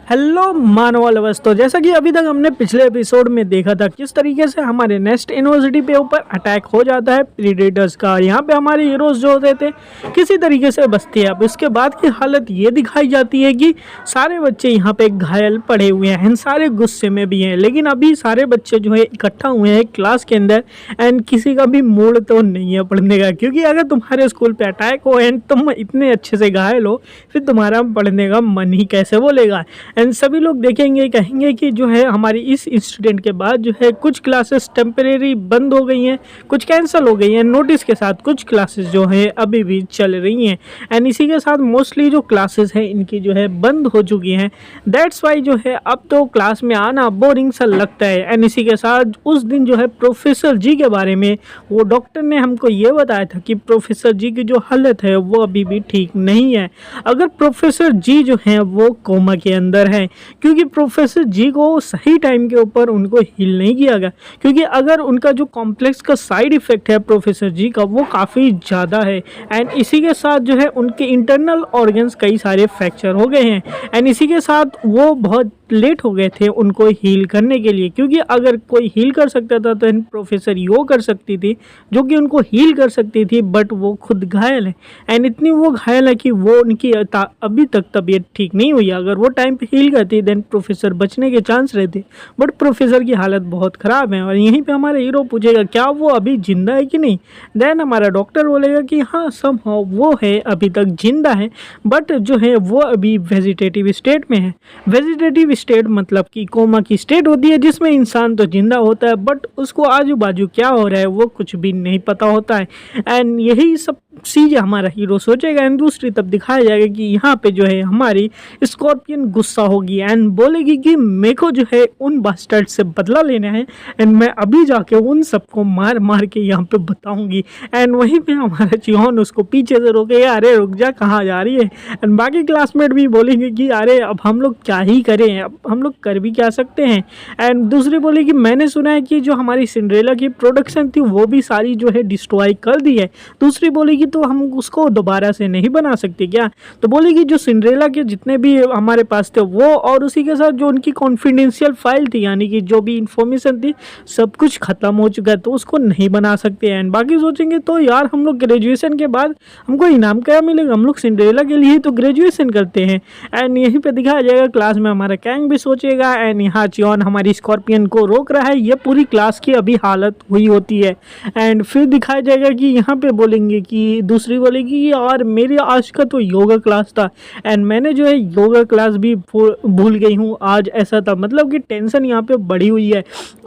Hello मानव lovers. तो जैसा कि अभी तक हमने पिछले एपिसोड में देखा था किस तरीके से हमारे नेस्ट यूनिवर्सिटी पे ऊपर अटैक हो जाता है प्रीडेटर्स का। यहाँ पे हमारे हीरोज जो होते थे किसी तरीके से बचते हैं। अब इसके बाद की हालत ये दिखाई जाती है कि सारे बच्चे यहाँ पे घायल पड़े हुए हैं, सारे गुस्से में भी हैं। लेकिन अभी सारे बच्चे जो है इकट्ठा हुए हैं क्लास के अंदर एंड किसी का भी मूड तो नहीं है पढ़ने का, क्योंकि अगर तुम्हारे स्कूल पे अटैक हो एंड तुम इतने अच्छे से घायल हो फिर तुम्हारा पढ़ने का मन ही कैसे बोलेगा। एंड सभी लोग देखेंगे कहेंगे कि जो है हमारी इस इंसिडेंट के बाद जो है कुछ क्लासेस टेम्परेरी बंद हो गई हैं, कुछ कैंसिल हो गई हैं नोटिस के साथ, कुछ क्लासेस जो है अभी भी चल रही हैं। एंड इसी के साथ मोस्टली जो क्लासेस हैं इनकी जो है बंद हो चुकी हैं। दैट्स वाई जो है अब तो क्लास में आना बोरिंग सा लगता है। एंड इसी के साथ उस दिन जो है प्रोफेसर जी के बारे में वो डॉक्टर ने हमको ये बताया था कि प्रोफेसर जी की जो हालत है वो अभी भी ठीक नहीं है। अगर प्रोफेसर जी जो हैं वो कोमा के अंदर है, क्योंकि प्रोफेसर जी को सही टाइम के ऊपर उनको हील नहीं किया गया। क्योंकि अगर उनका जो कॉम्प्लेक्स का साइड इफेक्ट है प्रोफेसर जी का वो काफ़ी ज़्यादा है। एंड इसी के साथ जो है उनके इंटरनल ऑर्गन्स कई सारे फ्रैक्चर हो गए हैं। एंड इसी के साथ वो बहुत लेट हो गए थे उनको हील करने के लिए, क्योंकि अगर कोई हील कर सकता था तो प्रोफेसर यो कर सकती थी जो कि उनको हील कर सकती थी, बट वो खुद घायल है। एंड इतनी वो घायल है कि वो उनकी अभी तक तबीयत ठीक नहीं हुई। अगर वो टाइम पे हील करती देन प्रोफेसर बचने के चांस रहते, बट प्रोफेसर की हालत बहुत ख़राब है। और यहीं पे हमारा हीरो पूछेगा क्या वो अभी जिंदा है कि नहीं। देन हमारा डॉक्टर बोलेगा कि हाँ समहाउ वो है, अभी तक जिंदा है, बट जो है वो अभी वेजिटेटिव स्टेट में है। वेजिटेटिव स्टेट मतलब कि कोमा की स्टेट होती है जिसमें इंसान तो जिंदा होता है बट उसको आजू बाजू क्या हो रहा है वो कुछ भी नहीं पता होता है। एंड यही सब चीज़ हमारा हीरो सोचेगा। एंड दूसरी तब दिखाया जाएगा कि यहाँ पे जो है हमारी स्कॉर्पियन गुस्सा होगी एंड बोलेगी कि मेरे को जो है उन बास्टर्ड से बदला लेना है एंड मैं अभी जाके उन सबको मार मार के यहाँ पे बताऊंगी। एंड वहीं पे हमारा चिहोन उसको पीछे से रोकेगा, अरे रुक जा कहाँ जा रही है। एंड बाकी क्लासमेट भी बोलेंगे कि अरे अब हम लोग क्या ही करें, अब हम लोग कर भी क्या सकते हैं। एंड दूसरी बोलेगी मैंने सुना है कि जो हमारी सिंड्रेला की प्रोडक्शन थी वो भी सारी जो है डिस्ट्रॉय कर दी है। दूसरी बोलेगी तो हम उसको दोबारा से नहीं बना सकते क्या। तो बोलेगी जो सिंड्रेला के जितने भी हमारे पास थे वो और उसी के साथ जो उनकी कॉन्फिडेंशियल फाइल थी यानी कि जो भी इंफॉर्मेशन थी सब कुछ ख़त्म हो चुका है तो उसको नहीं बना सकते। एंड बाकी सोचेंगे तो यार हम लोग ग्रेजुएशन के बाद हमको इनाम क्या मिलेगा, हम लोग सिंड्रेला के लिए तो ग्रेजुएशन करते हैं। एंड यहीं पे दिखाया जाएगा क्लास में हमारा कैंग भी सोचेगा एंड यहाँ चियोन हमारी स्कॉर्पियन को रोक रहा है। ये पूरी क्लास की अभी हालत हुई होती है। एंड फिर दिखाया जाएगा कि यहाँ पे बोलेंगे कि दूसरी बोलेगी यार मेरी आज का तो योगा क्लास था एंड मैंने जो है योगा क्लास भी भूल गई हूँ आज, ऐसा था। मतलब कि टेंशन यहाँ पे बढ़ी हुई है।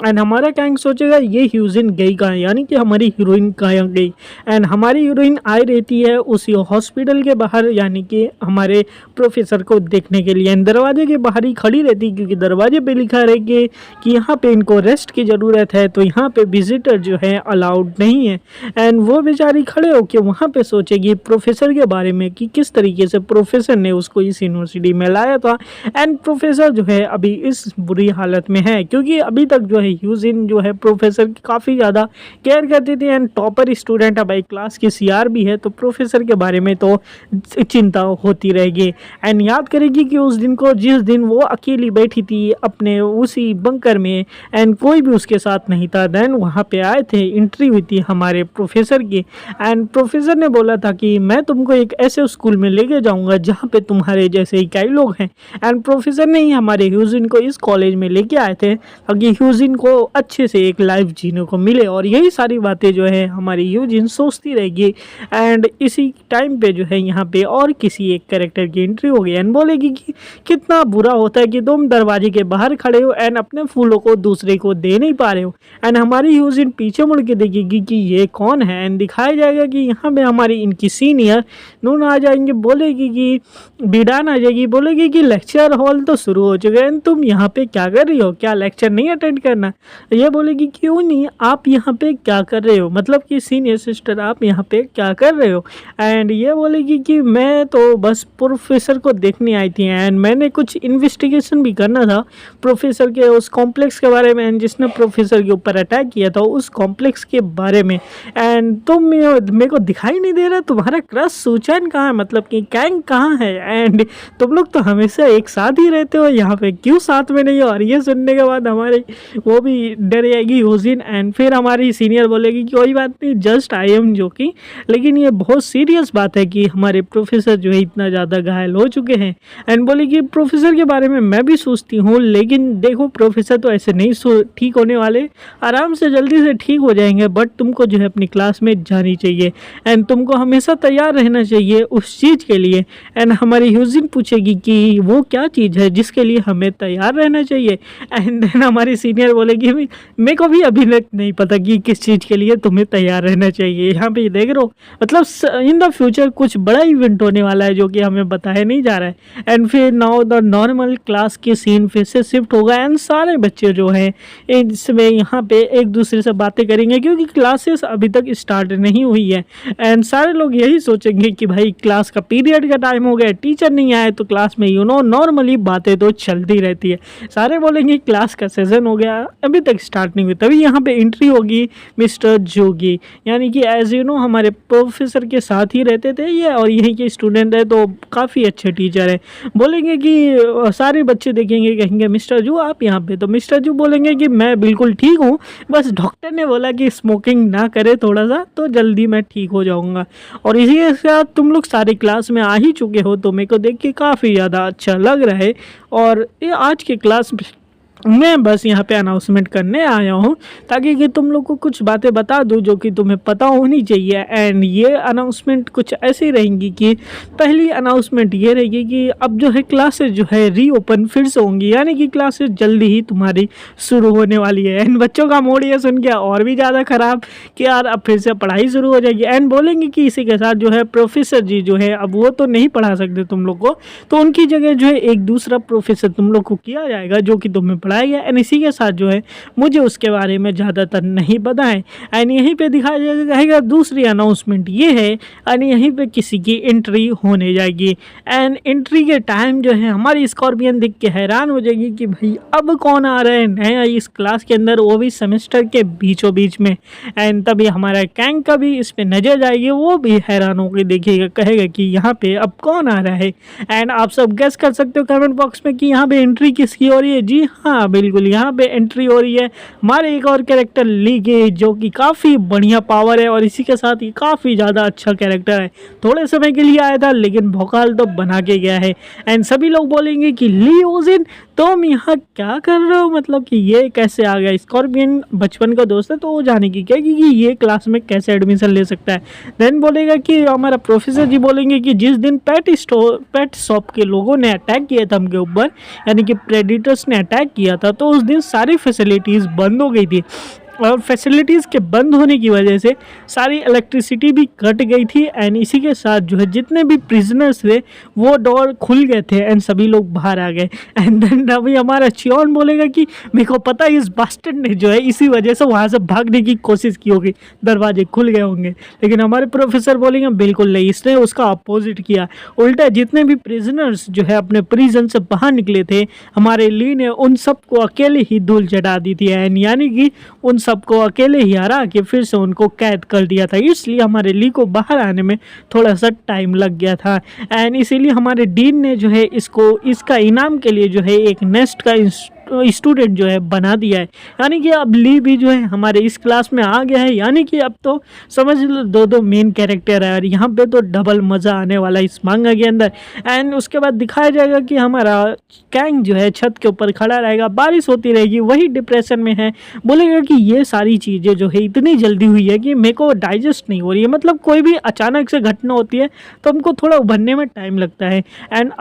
एंड हमारा कैंग सोचेगा ये ह्यूजिन गई कहाँ, यानी कि हमारी हीरोइन कहाँ गई। एंड हमारी हीरोइन आई रहती है उसी हॉस्पिटल के बाहर यानी कि हमारे प्रोफेसर को देखने के लिए। एंड दरवाजे के बाहर ही खड़ी रहती क्योंकि दरवाजे पे लिखा रहे कि यहाँ पे इनको रेस्ट की ज़रूरत है तो यहाँ पे विजिटर जो है अलाउड नहीं है। एंड वो बेचारी खड़े होकर वहाँ पे सोचेगी प्रोफेसर के बारे में कि किस तरीके से प्रोफेसर ने उसको इस यूनिवर्सिटी में लाया था। एंड प्रोफेसर जो है अभी इस बुरी हालत में है क्योंकि अभी तक जो है ह्यूजिन जो है प्रोफेसर की काफ़ी ज़्यादा केयर करती थी एंड टॉपर स्टूडेंट है भाई, क्लास की सीआर भी है तो प्रोफेसर के बारे में तो चिंता होती रहेगी। एंड याद करेगी कि उस दिन को जिस दिन वो अकेली बैठी थी अपने उसी बंकर में एंड कोई भी उसके साथ नहीं था। देन वहाँ पे आए थे, एंट्री हुई थी हमारे प्रोफेसर की एंड प्रोफेसर ने बोला था कि मैं तुमको एक ऐसे स्कूल में लेके जाऊंगा जहाँ पे तुम्हारे जैसे ही कई लोग हैं। एंड प्रोफेसर ने ही हमारे ह्यूजिन को इस कॉलेज में लेके आए थे ताकि ह्यूजिन को अच्छे से एक लाइफ जीने को मिले। और यही सारी बातें जो है हमारी ह्यूजिन सोचती रहेगी। एंड इसी टाइम पे जो है यहाँ पे और किसी एक कैरेक्टर की एंट्री हो गई एंड बोलेगी कि कितना बुरा होता है कि तुम दरवाजे के बाहर खड़े हो एंड अपने फूलों को दूसरे को दे नहीं पा रहे हो। एंड हमारी ह्यूजिन पीछे मुड़ के देखेगी कि ये कौन है। एंड दिखाया जाएगा कि यहाँ पे हमारी इनकी सीनियर नून आ जाएंगे, बोलेगी कि बिडान आ जाएगी, बोलेगी कि लेक्चर हॉल तो शुरू हो चुका है, तुम यहाँ पे क्या कर रही हो, क्या लेक्चर नहीं अटेंड करना। ये बोलेगी क्यों नहीं, आप यहाँ पे क्या कर रहे हो, मतलब कि सीनियर सिस्टर आप यहाँ पे क्या कर रहे हो। एंड ये बोलेगी कि मैं तो बस प्रोफेसर को देखने आई थी एंड मैंने कुछ इन्वेस्टिगेशन भी करना था प्रोफेसर के उस कॉम्प्लेक्स के बारे में जिसने प्रोफेसर के ऊपर अटैक किया था उस कॉम्प्लेक्स के बारे में। एंड तो मेरे को दिखाई नहीं दे रहा, तुम्हारा क्रश सुचैन कहाँ है, मतलब कि कैंग कहाँ है, एंड तुम लोग तो हमेशा एक साथ ही रहते हो, यहाँ पे क्यों साथ में नहीं हो। और ये सुनने के बाद हमारी वो भी डर जाएगी यूजिन, एंड फिर हमारी सीनियर बोलेगी कि कोई बात नहीं, जस्ट आई एम जोकिंग, लेकिन ये बहुत सीरियस बात है कि हमारे प्रोफेसर जो है इतना ज़्यादा घायल हो चुके हैं। एंड बोलेगी प्रोफेसर के बारे में मैं भी सोचती हूँ, लेकिन देखो प्रोफेसर तो ऐसे नहीं ठीक होने वाले, आराम से जल्दी से ठीक हो जाएंगे, बट तुमको जो है अपनी क्लास में जानी चाहिए एंड तुमको हमेशा तैयार रहना चाहिए उस चीज़ के लिए। एंड हमारी यूजिन पूछेगी कि वो क्या चीज़ है जिसके लिए हमें तैयार रहना चाहिए। एंड देन हमारी सीनियर बोलेगी मेरे को भी अभी तक नहीं पता कि किस चीज़ के लिए तुम्हें तैयार रहना चाहिए। यहाँ पे देख रहे हो, मतलब इन द फ्यूचर कुछ बड़ा इवेंट होने वाला है जो कि हमें बताया नहीं जा रहा है। एंड फिर नाउ द नॉर्मल क्लास के सीन फिर से शिफ्ट होगा एंड सारे बच्चे जो हैं इसमें यहाँ पे एक दूसरे से बातें करेंगे, क्योंकि क्लासेस अभी तक स्टार्ट नहीं हुई है। एंड सारे लोग यही सोचेंगे कि भाई क्लास का पीरियड का टाइम हो गया, टीचर नहीं आए, तो क्लास में नॉर्मली बातें तो चलती रहती है। सारे बोलेंगे क्लास का सेशन हो गया, अभी तक स्टार्ट नहीं हुई। तभी यहाँ पे एंट्री होगी मिस्टर जोगी, यानी कि एज हमारे प्रोफेसर के साथ ही रहते थे ये, और यहीं के स्टूडेंट है, तो काफ़ी अच्छे टीचर है। बोलेंगे कि सारे बच्चे देखेंगे, कहेंगे मिस्टर जू आप यहाँ पे, तो मिस्टर जू बोलेंगे कि मैं बिल्कुल ठीक हूँ, बस डॉक्टर ने बोला कि स्मोकिंग ना करे थोड़ा सा, तो जल्दी मैं ठीक हो जाऊँगा। और इसी के साथ तुम लोग सारे क्लास में आ ही चुके हो, तो मेरे को देख के काफ़ी ज़्यादा अच्छा लग रहा है। और ये आज के क्लास मैं बस यहाँ पे अनाउंसमेंट करने आया हूँ, ताकि कि तुम लोग को कुछ बातें बता दूँ जो कि तुम्हें पता होनी चाहिए। एंड ये अनाउंसमेंट कुछ ऐसी रहेंगी कि पहली अनाउंसमेंट ये रहेगी कि अब जो है क्लासेस जो है रीओपन फिर से होंगी, यानी कि क्लासेस जल्दी ही तुम्हारी शुरू होने वाली है। एंड बच्चों का मूड ये सुन के और भी ज़्यादा ख़राब कि यार अब फिर से पढ़ाई शुरू हो जाएगी। एंड बोलेंगे कि इसी के साथ जो है प्रोफेसर जी जो है अब वो तो नहीं पढ़ा सकते तुम लोग को, तो उनकी जगह जो है एक दूसरा प्रोफेसर तुम लोग को किया जाएगा जो कि तुम्हें पढ़ाया गया। एंड इसी के साथ जो है मुझे उसके बारे में ज़्यादातर नहीं पता है। एंड यहीं पे दिखाया जाएगा दूसरी अनाउंसमेंट ये है, एंड यहीं पे किसी की एंट्री होने जाएगी। एंड एंट्री के टाइम जो है हमारी स्कॉर्पियन देख के हैरान हो जाएगी कि भाई अब कौन आ रहा है नया इस क्लास के अंदर, वो भी सेमेस्टर के बीचों बीच में। एंड तभी हमारा कैंग का भी इस पर नजर जाएगी, वो भी हैरान होकर देखेगा, कहेगा कि यहाँ पे अब कौन आ रहा है। एंड आप सब गेस कर सकते हो कमेंट बॉक्स में कि यहाँ पे एंट्री किसकी हो रही है। जी हाँ, बिल्कुल यहाँ पे एंट्री हो रही है हमारे एक और कैरेक्टर ली की, जो कि काफ़ी बढ़िया पावर है और इसी के साथ ही काफ़ी ज़्यादा अच्छा कैरेक्टर है। थोड़े समय के लिए आया था लेकिन भोकाल तो बना के गया है। एंड सभी लोग बोलेंगे कि ली ओजिन तुम यहाँ क्या कर रहे हो, मतलब कि ये कैसे आ गया। स्कॉर्पियन बचपन का दोस्त है तो वो जाने की क्या कि ये क्लास में कैसे एडमिशन ले सकता है। देन बोलेगा कि हमारा प्रोफेसर जी बोलेंगे कि जिस दिन पेट शॉप के लोगों ने अटैक किया था हमके ऊपर, यानी कि प्रेडिटर्स ने अटैक किया था, तो उस दिन सारी फैसिलिटीज़ बंद हो गई थी। और फैसिलिटीज़ के बंद होने की वजह से सारी इलेक्ट्रिसिटी भी कट गई थी। एंड इसी के साथ जो है जितने भी प्रिजनर्स थे वो डोर खुल गए थे एंड सभी लोग बाहर आ गए। एंड देन अभी हमारा चियोन बोलेगा कि मेरे को पता है इस बास्टर्ड ने जो है इसी वजह से वहाँ से भागने की कोशिश की होगी, दरवाजे खुल गए होंगे। लेकिन हमारे प्रोफेसर बोलेंगे बिल्कुल नहीं, इसने उसका अपोजिट किया। उल्टा जितने भी प्रिजनर्स जो है अपने प्रिजन से बाहर निकले थे, हमारे ली ने उन सबको अकेले ही धूल चटा दी थी। एंड यानी कि उन सबको अकेले ही हरा के फिर से उनको कैद कर दिया था, इसलिए हमारे ली को बाहर आने में थोड़ा सा टाइम लग गया था। एंड इसीलिए हमारे डीन ने जो है इसका इनाम के लिए जो है एक नेस्ट का स्टूडेंट जो है बना दिया है। यानी कि अब ली भी जो है हमारे इस क्लास में आ गया है, यानी कि अब तो समझ लो दो मेन कैरेक्टर है और यहाँ पे तो डबल मज़ा आने वाला है इस मांगा के अंदर। एंड उसके बाद दिखाया जाएगा कि हमारा कैंग जो है छत के ऊपर खड़ा रहेगा, बारिश होती रहेगी, वही डिप्रेशन में है। बोलेगा कि ये सारी चीज़ें जो है इतनी जल्दी हुई है कि मेरे को डाइजेस्ट नहीं हो रही है। मतलब कोई भी अचानक से घटना होती है तो हमको थोड़ा उभरने में टाइम लगता है। एंड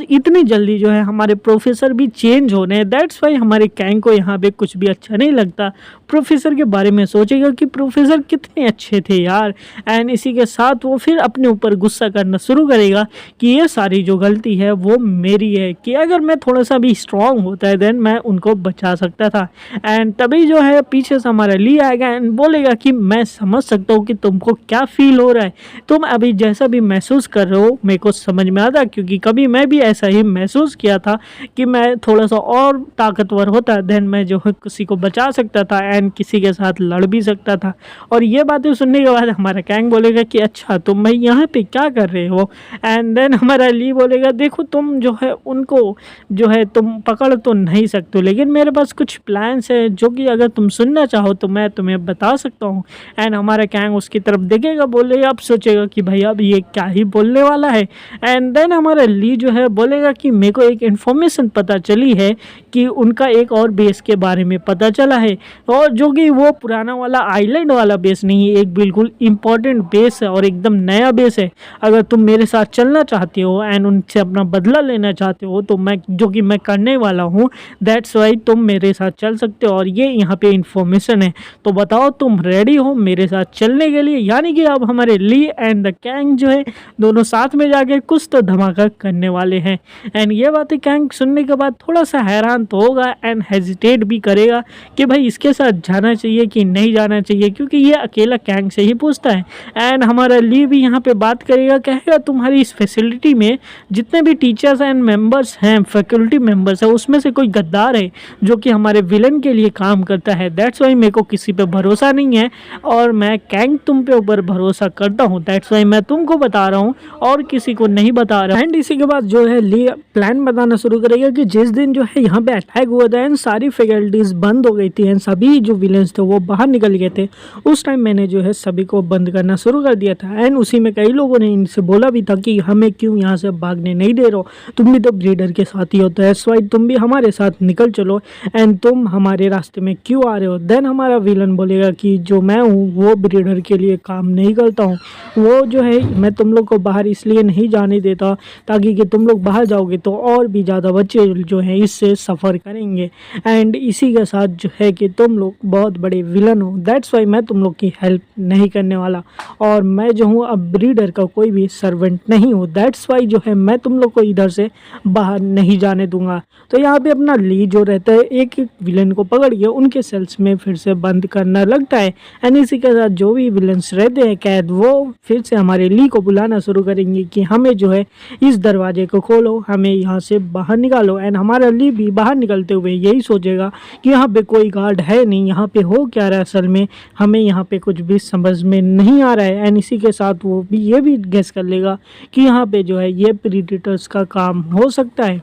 इतनी जल्दी जो है हमारे प्रोफेसर भी चेंज होने हैं, दैट्स भाई हमारे कैंग को यहाँ पे कुछ भी अच्छा नहीं लगता। प्रोफेसर के बारे में सोचेगा कि प्रोफेसर कितने अच्छे थे यार। एंड इसी के साथ वो फिर अपने ऊपर गुस्सा करना शुरू करेगा कि ये सारी जो गलती है वो मेरी है, कि अगर मैं थोड़ा सा भी स्ट्रांग होता है देन मैं उनको बचा सकता था। एंड तभी जो है पीछे से हमारा ली आएगा एंड बोलेगा कि मैं समझ सकता हूँ कि तुमको क्या फील हो रहा है, तुम अभी जैसा भी महसूस कर रहे हो मेरे को समझ में आता, क्योंकि कभी मैं भी ऐसा ही महसूस किया था कि मैं थोड़ा सा और ताकतवर होता देन मैं जो है किसी को बचा सकता था एंड किसी के साथ लड़ भी सकता था। और ये बातें सुनने के बाद हमारा कैंग बोलेगा कि अच्छा तुम भाई यहाँ पे क्या कर रहे हो। एंड देन हमारा ली बोलेगा देखो तुम जो है उनको जो है तुम पकड़ तो नहीं सकते, लेकिन मेरे पास कुछ प्लान्स है जो कि अगर तुम सुनना चाहो तो मैं तुम्हें बता सकता हूँ। एंड हमारा कैंग उसकी तरफ देखेगा, बोलेगा, अब सोचेगा कि भाई अब ये क्या ही बोलने वाला है। एंड देन हमारा ली जो है बोलेगा कि मेरे को एक इन्फॉर्मेशन पता चली है कि उनका एक और बेस के बारे में पता चला है, और जो कि वो पुराना वाला आइलैंड वाला बेस नहीं है, एक बिल्कुल इम्पॉर्टेंट बेस है और एकदम नया बेस है। अगर तुम मेरे साथ चलना चाहते हो एंड उनसे अपना बदला लेना चाहते हो तो मैं जो कि मैं करने वाला हूँ, दैट्स वाई तुम मेरे साथ चल सकते हो और ये यहाँ पे इन्फॉर्मेशन है। तो बताओ तुम रेडी हो मेरे साथ चलने के लिए। यानी कि अब हमारे ली एंड द कैंग जो है दोनों साथ में जाके कुछ तो धमाका करने वाले हैं। एंड ये बातें कैंग सुनने के बाद थोड़ा सा हैरान तो होगा एंड हेजिटेट भी करेगा कि भाई इसके साथ जाना चाहिए कि नहीं जाना चाहिए, क्योंकि ये अकेला कैंग से ही पूछता है। एंड हमारा ली भी यहाँ पे बात करेगा, कहेगा तुम्हारी इस फैसिलिटी में जितने भी टीचर्स एंड मेंबर्स हैं, फैकल्टी मेंबर्स हैं, उसमें से कोई गद्दार है जो कि हमारे विलन के लिए काम करता है। दैट्स वाई मेरे को किसी पे भरोसा नहीं है और मैं कैंग तुम पे ऊपर भरोसा करता हूँ। दैट्स वाई मैं तुमको बता रहा हूँ और किसी को नहीं बता रहा। एंड इसी के बाद जो है ली प्लान बताना शुरू करेगा कि जिस दिन जो है यहाँ पे अटैक हुआ था एंड सारी फैकल्टीज बंद हो गई थी एंड सभी जो विलन्स थे वो बाहर निकल गए थे, उस टाइम मैंने जो है सभी को बंद करना शुरू कर दिया था। एंड उसी में कई लोगों ने इनसे बोला भी था कि हमें क्यों यहाँ से भागने नहीं दे रहे हो, तुम भी तो ब्रीडर के साथ ही हो, तो एस वाई तुम भी हमारे साथ निकल चलो एंड तुम हमारे रास्ते में क्यों आ रहे हो। देन हमारा विलन बोलेगा कि जो मैं हूँ वो ब्रीडर के लिए काम नहीं करता हूँ, वो जो है मैं तुम लोग को बाहर इसलिए नहीं जाने देता ताकि कि तुम लोग बाहर जाओगे तो और भी ज़्यादा बच्चे जो हैं इससे सफ़र करेंगे एंड इसी के साथ जो है कि तुम लोग बहुत बड़े विलन हो। दैट्स वाई मैं तुम लोग की हेल्प नहीं करने वाला और मैं जो हूँ अब ब्रीडर का कोई भी सर्वेंट नहीं हूँ। दैट्स वाई जो है मैं तुम लोग को इधर से बाहर नहीं जाने दूंगा। तो यहाँ पे अपना ली जो रहता है एक एक विलन को पकड़ के उनके सेल्स में फिर से बंद करना लगता है एंड इसी के साथ जो भी विलन्स रहते हैं कैद, वो फिर से हमारे ली को बुलाना शुरू करेंगे कि हमें जो है इस दरवाजे को खोलो, हमें यहाँ से बाहर निकालो। एंड हमारा ली भी बाहर निकलते हुए यही सोचेगा कि यहाँ पे कोई गार्ड है नहीं, यहाँ पे हो क्या रहा है असल में, हमें यहाँ पे कुछ भी समझ में नहीं आ रहा है। एंड इसी के साथ वो भी ये भी गेस कर लेगा कि यहाँ पे जो है ये प्रीडेटर्स का काम हो सकता है।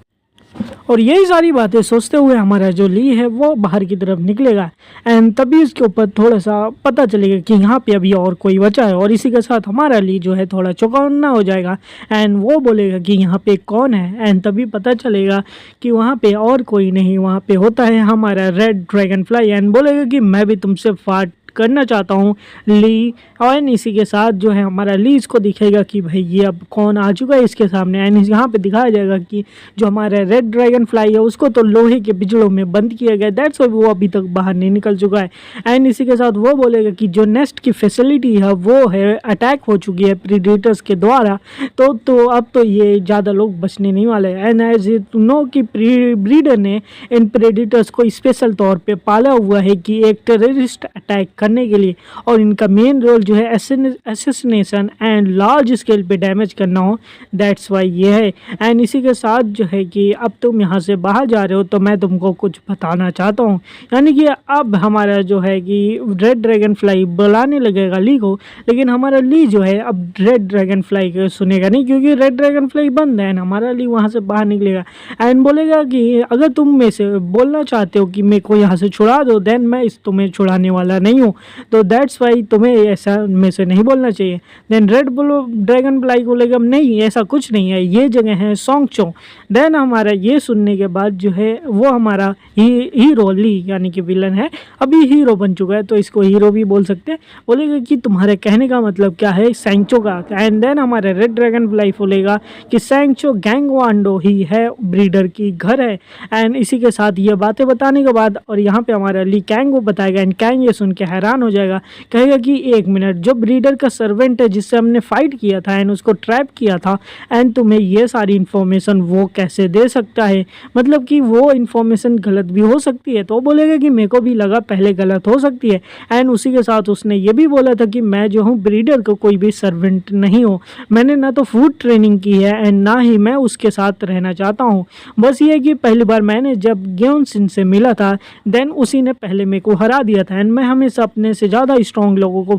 और यही सारी बातें सोचते हुए हमारा जो ली है वो बाहर की तरफ निकलेगा एंड तभी उसके ऊपर थोड़ा सा पता चलेगा कि यहाँ पे अभी और कोई बचा है। और इसी के साथ हमारा ली जो है थोड़ा चौकन्ना हो जाएगा एंड वो बोलेगा कि यहाँ पे कौन है एंड तभी पता चलेगा कि वहाँ पे और कोई नहीं, वहाँ पे होता है हमारा रेड ड्रैगन फ्लाई एंड बोलेगा कि मैं भी तुमसे फाट करना चाहता हूँ ली। और इसी के साथ जो है हमारा ली इसको दिखेगा कि भाई ये अब कौन आ चुका है इसके सामने एंड यहाँ पे दिखाया जाएगा कि जो हमारा रेड ड्रैगन फ्लाई है उसको तो लोहे के बिजड़ों में बंद किया गया, दैट्स वाई वो अभी तक बाहर नहीं निकल चुका है। एंड इसी के साथ वो बोलेगा कि जो नेस्ट की फैसिलिटी है वो है अटैक हो चुकी है प्रीडेटर्स के द्वारा, तो अब तो ये ज़्यादा लोग बचने नहीं वाले। एंड एज यू नो कि ब्रीडर ने इन प्रेडिटर्स को स्पेशल तौर पे पाला हुआ है कि एक टेररिस्ट अटैक करने के लिए, और इनका मेन रोल जो है असैसिनेशन एंड लार्ज स्केल पे डैमेज करना हो, दैट्स वाई ये है। एंड इसी के साथ जो है कि अब तुम यहाँ से बाहर जा रहे हो तो मैं तुमको कुछ बताना चाहता हूँ। यानी कि अब हमारा जो है कि रेड ड्रैगन फ्लाई बुलाने लगेगा ली को, लेकिन हमारा ली जो है अब रेड ड्रैगन फ्लाई को सुनेगा नहीं क्योंकि रेड ड्रैगन फ्लाई बंद है। हमारा ली वहाँ से बाहर निकलेगा एंड बोलेगा कि अगर तुम में से बोलना चाहते हो कि मेरे को यहाँ से छुड़ा दो, देन मैं तुम्हें छुड़ाने वाला नहीं हूँ, तो दैट्स वाई तुम्हें ऐसा में से नहीं बोलना चाहिए। देन रेड ड्रैगन फ्लाई को बोलेगा नहीं ऐसा कुछ नहीं है, ये जगह है सोंगचो। देन हमारा ये सुनने के बाद जो है वो हमारा हीरो ली यानी कि विलन है, अभी हीरो बन चुका है तो इसको हीरो भी बोल सकते हैं, बोलेगा कि तुम्हारे कहने का मतलब क्या है सैंगचो का। एंड देन हमारे रेड ड्रैगन फ्लाई बोलेगा कि सैंगचो गैंगवांडो ही है ब्रीडर की घर है। एंड इसी के साथ ये बातें बताने के बाद और यहाँ पे हमारा ली कैंग को बताएगा एंड कैंग ये सुन के हैरान हैरान हो जाएगा, कहेगा कि एक मिनट, जो ब्रीडर का सर्वेंट है जिससे हमने फाइट किया था एंड उसको ट्रैप किया था एंड तुम्हें ये सारी इन्फॉर्मेशन वो कैसे दे सकता है, मतलब कि वो इन्फॉर्मेशन गलत भी हो सकती है। तो वो बोलेगा कि मेरे को भी लगा पहले गलत हो सकती है। एंड उसी के साथ उसने ये भी बोला था कि मैं जो हूँ ब्रीडर को कोई भी सर्वेंट नहीं हूँ, मैंने ना तो फूड ट्रेनिंग की है एंड ना ही मैं उसके साथ रहना चाहता हूँ। बस ये कि पहली बार मैंने जब ग्योन सिन से मिला था देन उसी ने पहले मेरे को हरा दिया था एंड मैं हमेशा अपने से ज़्यादा स्ट्रॉन्ग लोगों को